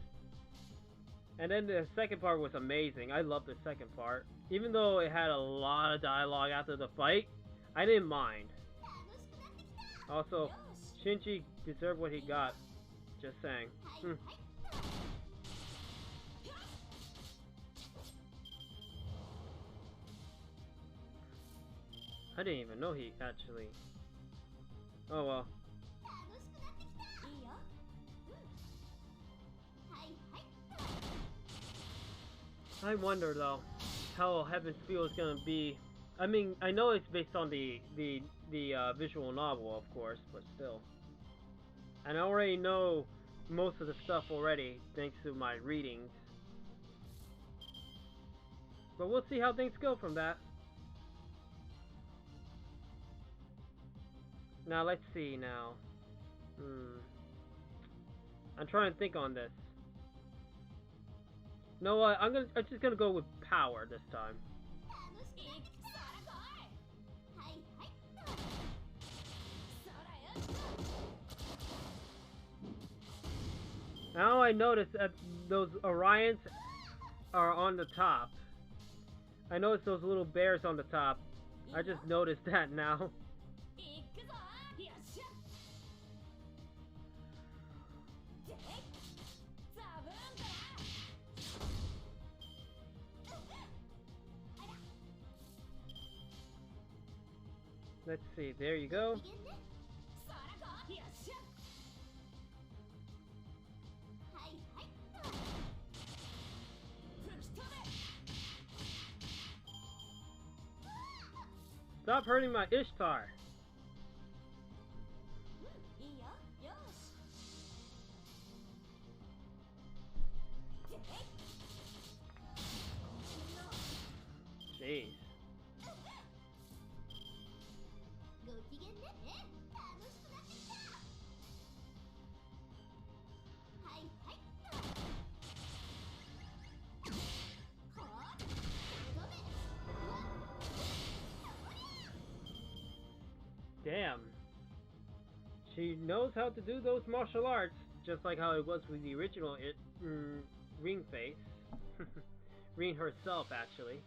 And then the second part was amazing. I loved the second part, even though it had a lot of dialogue after the fight. I didn't mind. 楽しくなってきた。 Also, よし。 Shinji deserved what he got. Just saying. はいはい。 I didn't even know he actually. Oh well. 楽しくなってきた。いいよ。はいはい。 I wonder though, how Heaven's Feel is gonna be. I mean, I know it's based on the visual novel, of course, but still. And I already know most of the stuff already, thanks to my readings. But we'll see how things go from that. Now let's see now. I'm trying to think on this. You know what? I'm just gonna go with power this time. 楽しくなってきた。そら来い。はいはい。 そらよし。 Now I notice that those Orions are on the top. I noticed those little bears on the top. I just noticed that now. 行くぞ。よっしゃ。で、ザブーンだ。 Let's see. There you go. ご機嫌ね。 そら来い。よっしゃ。 はいはい。 吹き飛べ。 Stop hurting my Ishtar. いいよ。よし。Jeez. ご機嫌ね。楽しくなってきた。はいはいっと。はあ、とどめ。うわっ、Damn. She knows how to do those martial arts, just like how it was with the original Ring Face. Ring herself, actually.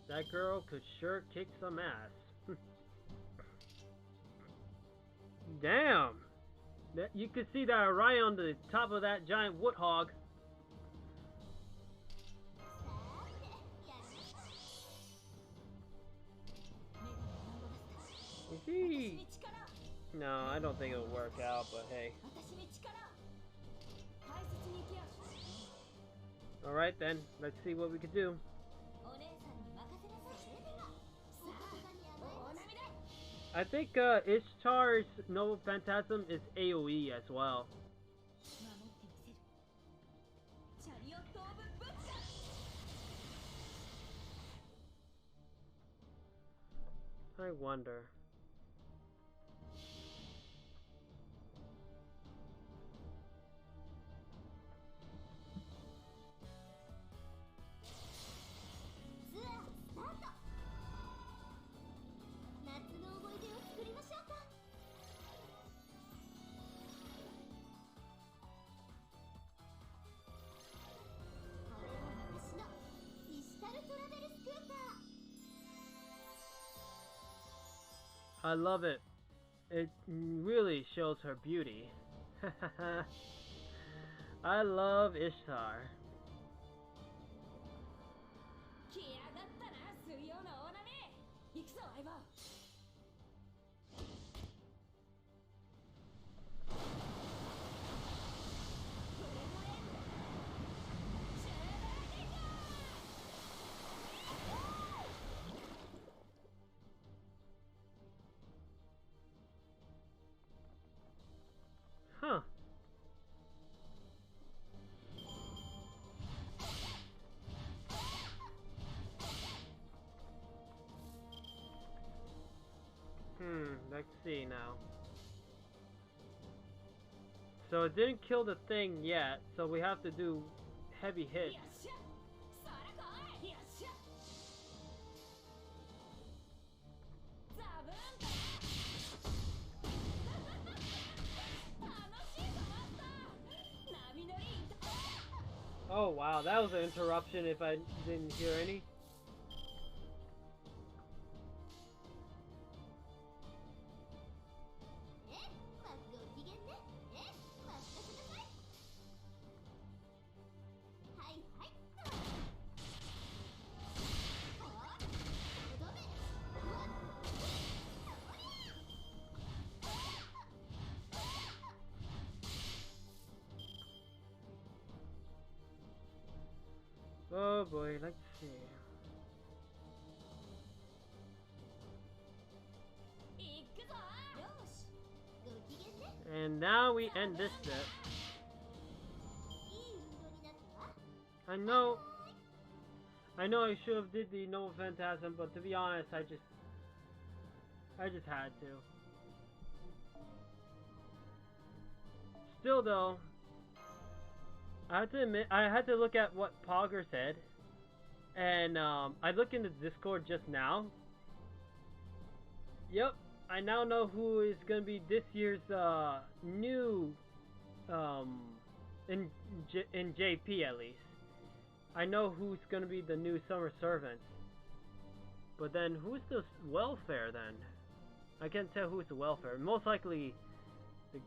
That girl could sure kick some ass. Damn! You could see that right on the top of that giant woodhog. さーて、やるね。Is he? No, I don't think it'll work out, but hey. Alright then, let's see what we can do. お姉さんに任せなさい。それでは、さあ、お波だ。 I think Ishtar's Nova Phantasm is AoE as well. 守ってみせる。チャリオット・オブ・ブッチャー。 I wonder. I love it. It really shows her beauty. I love Ishtar. 来やがったな、水曜の大波。行くぞ、相棒。Huh. Let's see now. So it didn't kill the thing yet, so we have to do heavy hits. よっしゃ、そら来い。よっしゃ。ザブンだ。楽しいぞ、マスター。波乗り。 Oh wow, that was an interruption if I didn't hear any. Oh boy, let's see. 行くぞ。よし。ご機嫌ね。 And now we end this bit. いい運動になったわ。 I know I should have did the Nova Phantasm, but to be honest, I just had to. Still though, I have to admit, I had to look at what Pogger said, and I looked in the Discord just now. Yep, I now know who is going to be this year's new, in JP at least. I know who's going to be the new Summer Servant. But then, who's the welfare then? I can't tell who's the welfare. Most likely, the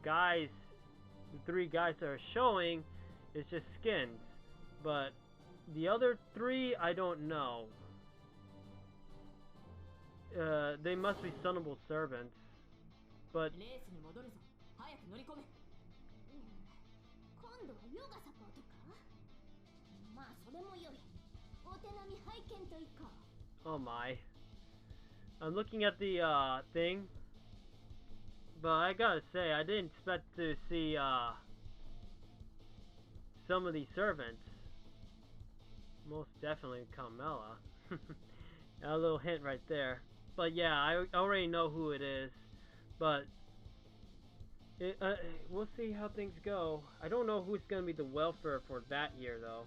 three guys that are showing is just skins. But the other three, I don't know. They must be Sunnable Servants. But レースに戻るぞ。早く乗り込め。今度はヨガサポートか。まあそれもよい。お手並み拝見といこう。 oh my. I'm looking at the thing. But I gotta say, I didn't expect to see some of these servants. Most definitely Carmela. A little hint right there. But yeah, I already know who it is. But we'll see how things go. I don't know who's going to be the welfare for that year though.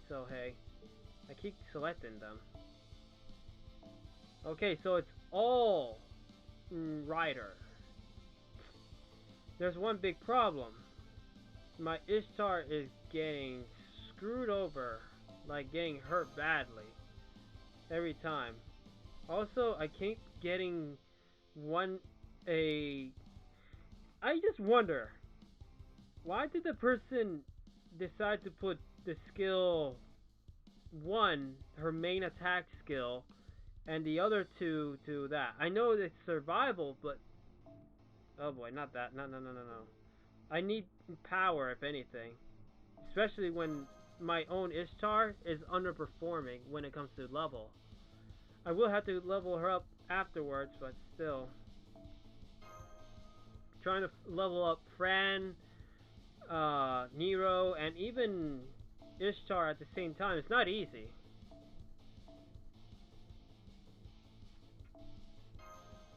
So hey, I keep selecting them. Okay, so it's all Rider. There's one big problem. My Ishtar is getting screwed over, like getting hurt badly every time. Also, I keep getting I just wonder, why did the person decide to put the skill 1, her main attack skill, and the other 2 to that? I know it's survival, but oh boy, not that. No. I need power, if anything. Especially when my own Ishtar is underperforming when it comes to level. I will have to level her up afterwards, but still. Trying to level up Fran, Nero, and even Ishtar at the same time. It's not easy.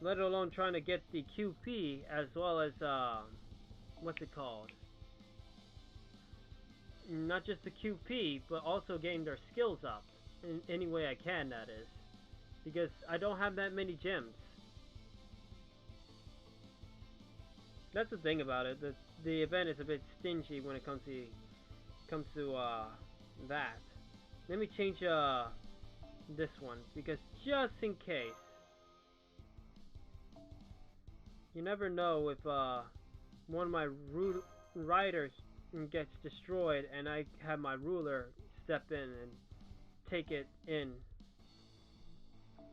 Let alone trying to get the QP as well as, what's it called? Not just the QP, but also getting their skills up. In any way I can, that is. Because I don't have that many gems. That's the thing about it. The event is a bit stingy when it comes to that. Let me change this one, because just in case. You never know if one of my riders gets destroyed and I have my ruler step in and take it in.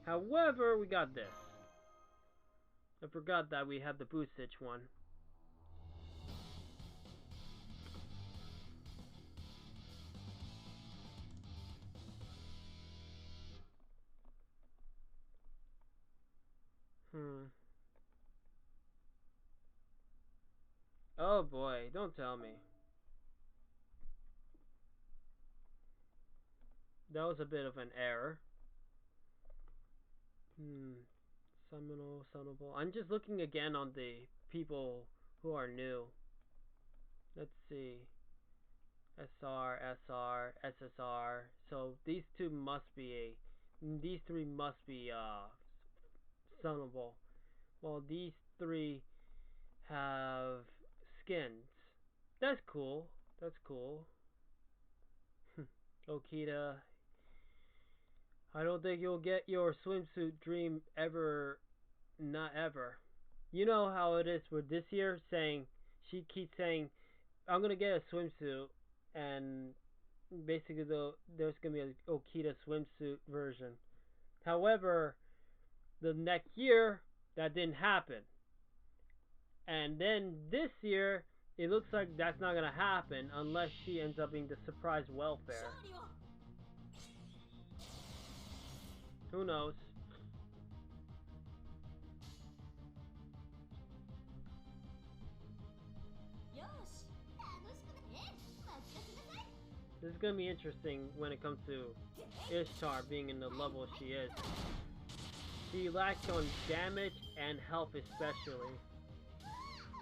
However, we got this. I forgot that we have the Boostich one. Oh boy, don't tell me. That was a bit of an error. Summonable. I'm just looking again on the people who are new. Let's see. SR, SSR. So these three must be summonable. While these 3 have skins. That's cool. Okita, I don't think you'll get your swimsuit dream ever. Not ever. You know how it is with this year, she keeps saying, I'm gonna get a swimsuit, and basically there's gonna be an Okita swimsuit version. However, the next year, that didn't happen. And then this year, it looks like that's not gonna happen unless she ends up being the surprise welfare. Who knows? This is gonna be interesting when it comes to Ishtar being in the level she is. She lacks on damage and health especially.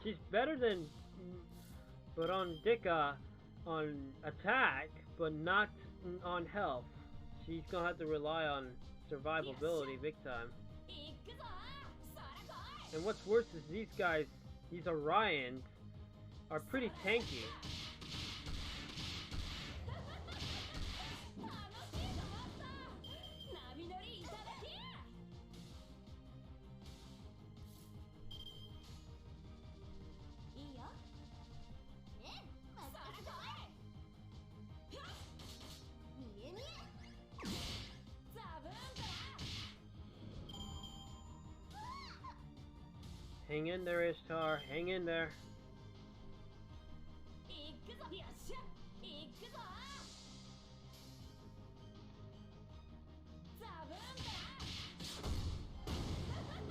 She's better than Barondika on attack, but not on health. She's gonna have to rely on survivability big time. And what's worse is these Orions, are pretty tanky. Hang in there, Ishtar. Hang in there.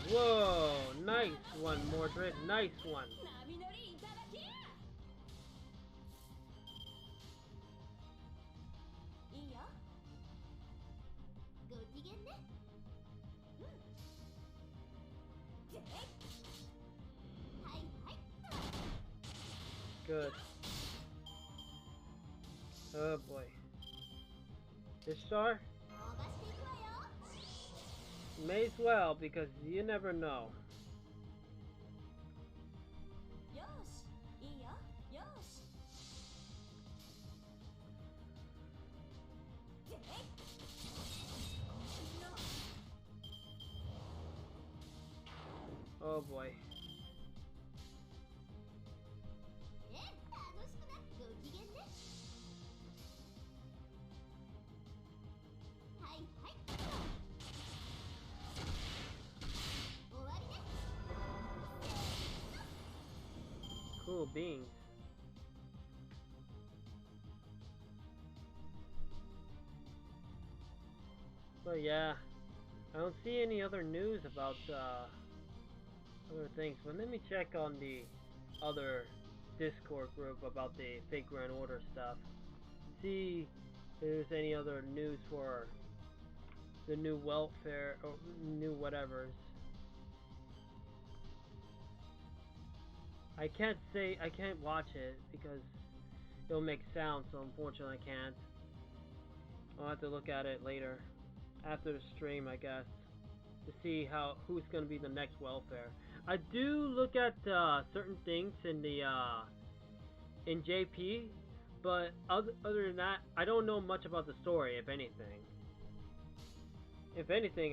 Whoa! Nice one, Mordred. Nice one. Good. Oh boy. Ishtar? 伸ばしていくわよ。 May as well, because you never know. よしいいよよしぜいの Oh boy. 楽しくない？ご機嫌ね。はいはい。終わりね。 Cool beans. But yeah, I don't see any other news about other things. But let me check on the other Discord group about the fake Grand Order stuff. See if there's any other news for the new welfare or new whatevers. I can't watch it because it'll make sound, so unfortunately I can't. I'll have to look at it later, after the stream, I guess, to see who's gonna be the next welfare. I do look at certain things in the in JP, but other than that, I don't know much about the story. If anything,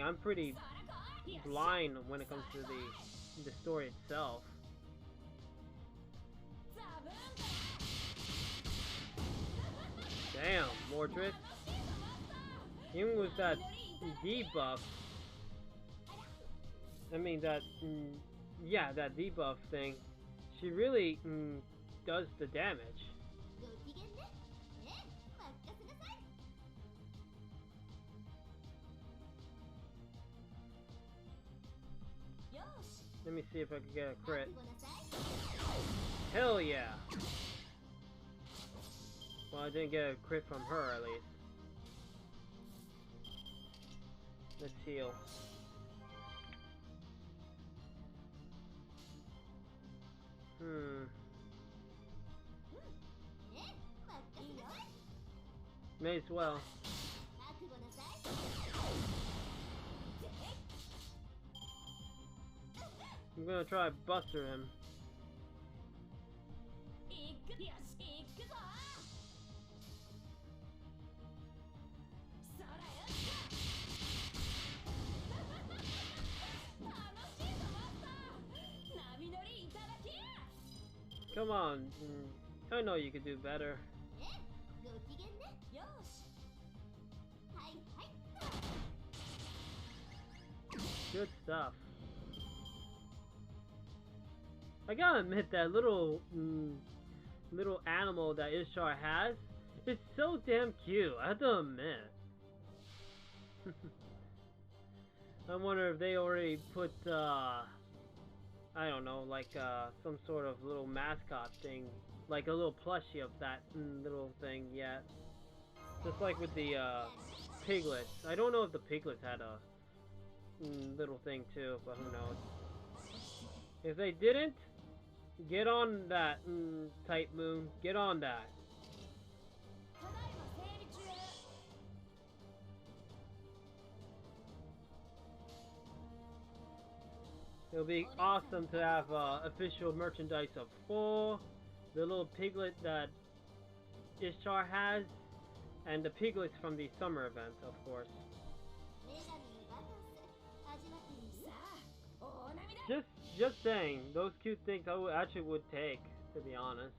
I'm pretty そら来いよっしゃ blind when it comes to the story itself. ザブーンだ Damn, Mordred. 楽しいぞマスター Even with that ノリいただき debuff, I mean that, yeah, that debuff thing, she really does the damage. ご機嫌ね。任せなさい。 よし Let me see if I can get a 覚 crit. 悟なさい。 Hell yeah! Well, I didn't get a crit from her at least. Let's heal. Hmm. 任せなさい。 May as well. 覚悟なさい。 I'm gonna try Buster him. いくよしいくぞそらよっしゃ楽しいぞマスター波乗りいただきや Come on. I know you could do better. ご機嫌ね。よしはいはい。 Good stuff. I gotta admit that little animal that Ishtar has is so damn cute. I have to admit. I wonder if they already put I don't know, like some sort of little mascot thing, like a little plushie of that little thing yet. Just like with the piglets. I don't know if the piglets had a little thing too, but who knows. If they didn't, get on that, Type Moon. Get on that. ただいま整理中 It'll be awesome to have official merchandise of 4, the little piglet that Ishtar has, and the piglets from the summer event, of course. 女神のバカンス味わってみる。 さあ大波だ Just saying, those cute things I actually would take, to be honest.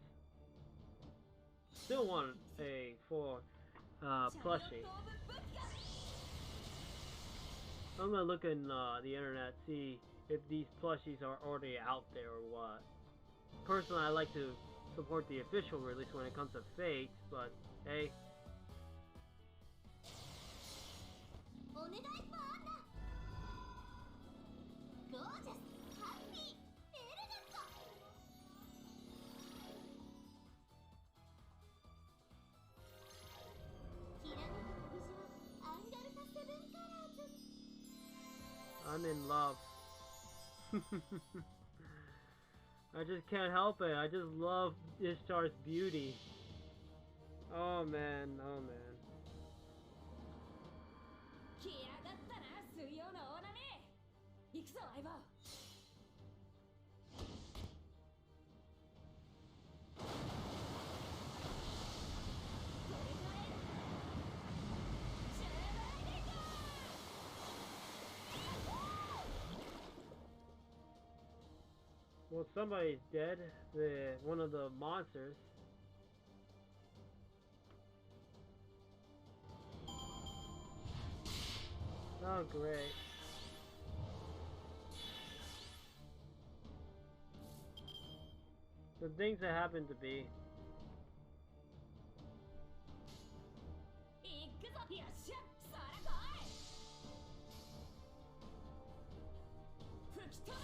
Still want a 4 plushie. I'm gonna look in the internet, see if these plushies are already out there or what. Personally, I like to support the official release when it comes to Fate, but hey. お願いバーナ。ゴージャス、ハッピー、エレガント。きらめく旅路はアンガルタセブンカラーズ。 I'm in love. I just can't help it. I just love Ishtar's beauty. Oh man, oh man. 来やがったな水曜の大波。行くぞ相棒。Well, somebody's dead. One of the monsters. Oh, great. The things that happen to be. 行くぞ。よっしゃ、そら来い。吹き飛べ。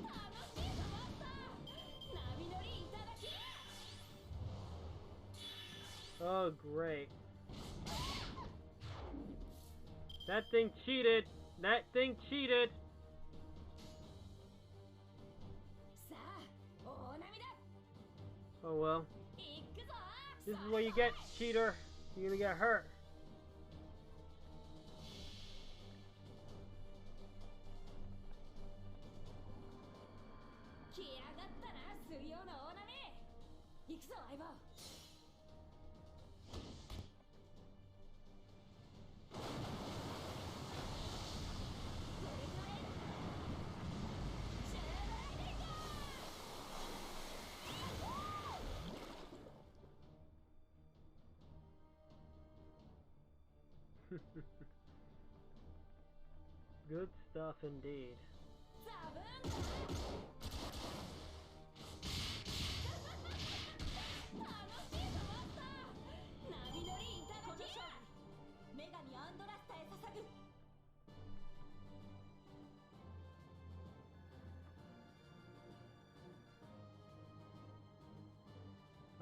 楽しいぞマスター。波乗りいただきや。Oh, great. That thing cheated. That thing cheated. さあ、大波だ。 Oh well. 行くぞ。 This is what you get, cheater. You're gonna get hurt. 来やがったな水曜の大波。行くぞ相棒。 Good stuff indeed. ザブンだ。楽しいぞマスター。波乗りいただきや。女神アンドラスタへ捧ぐ。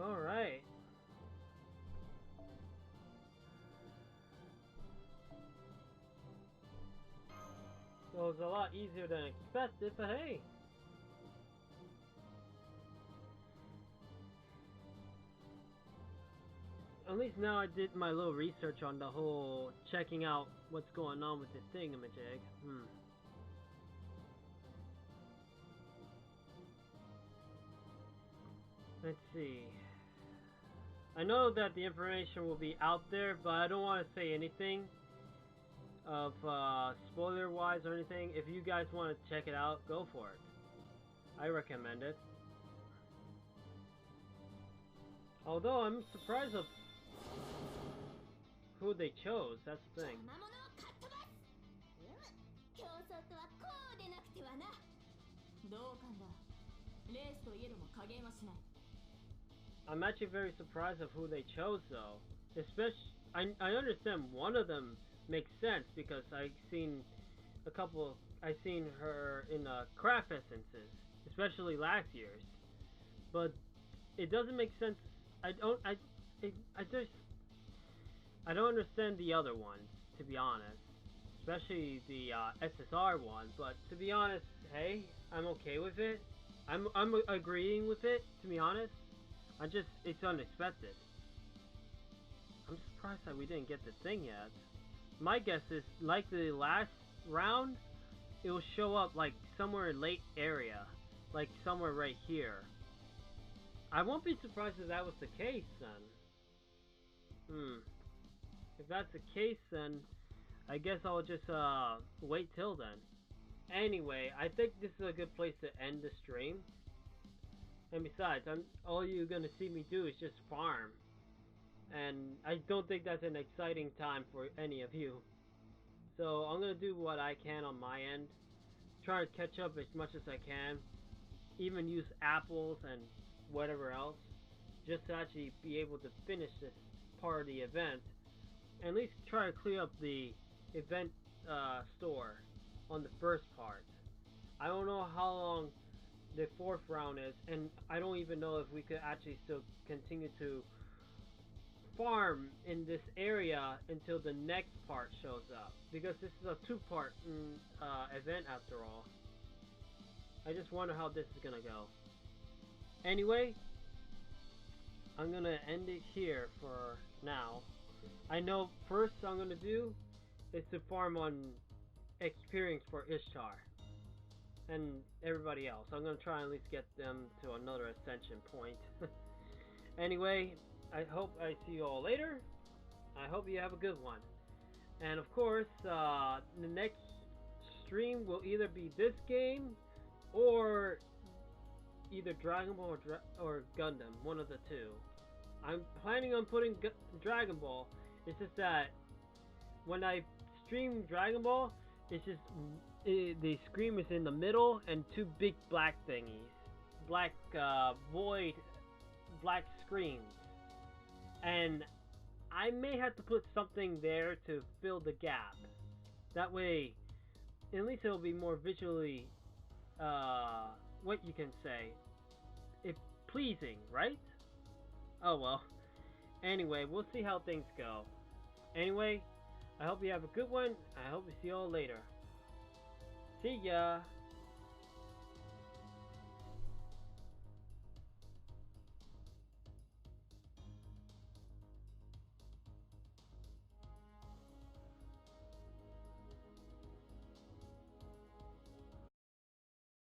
All right. Well, it was a lot easier than expected, but hey. At least now I did my little research on the whole checking out what's going on with this thingamajig. Let's see. I know that the information will be out there, but I don't want to say anything of spoiler wise or anything. If you guys want to check it out, go for it. I recommend it. Although I'm surprised of who they chose, that's the thing. 魔物をかっ飛ばす。競争とはこうでなくてはな。同感だ。レースといえども加減はしない。 I'm actually very surprised of who they chose though. Especially, I understand one of them makes sense because I've seen her in craft essences, especially last year's. But it doesn't make sense. I don't understand the other ones, to be honest. Especially the SSR one, but to be honest, hey, I'm okay with it. I'm agreeing with it, to be honest. It's unexpected. I'm surprised that we didn't get the thing yet. My guess is, like the last round, it will show up like somewhere in late area. Like somewhere right here. I won't be surprised if that was the case then. If that's the case then, I guess I'll just wait till then. Anyway, I think this is a good place to end the stream. And besides, all you're gonna see me do is just farm. And I don't think that's an exciting time for any of you. So I'm gonna do what I can on my end. Try to catch up as much as I can. Even use apples and whatever else. Just to actually be able to finish this part of the event. And at least try to clear up the event store on the first part. I don't know how long the fourth round is, and I don't even know if we could actually still continue to farm in this area until the next part shows up, because this is a two-part event after all. I just wonder how this is gonna go. Anyway, I'm gonna end it here for now. I know first I'm gonna do is to farm on experience for Ishtar and everybody else. I'm gonna try and at least get them to another ascension point. Anyway, I hope I see you all later. I hope you have a good one. And of course, the next stream will either be this game or either Dragon Ball or Gundam, one of the two. I'm planning on putting Dragon Ball. It's just that when I stream Dragon Ball, it's just the screen is in the middle and two big black thingies, black void, black screens, and I may have to put something there to fill the gap. That way, at least it'll be more visually, what you can say, pleasing, right? Oh well. Anyway, we'll see how things go. Anyway, I hope you have a good one. I hope we see you all later. See ya!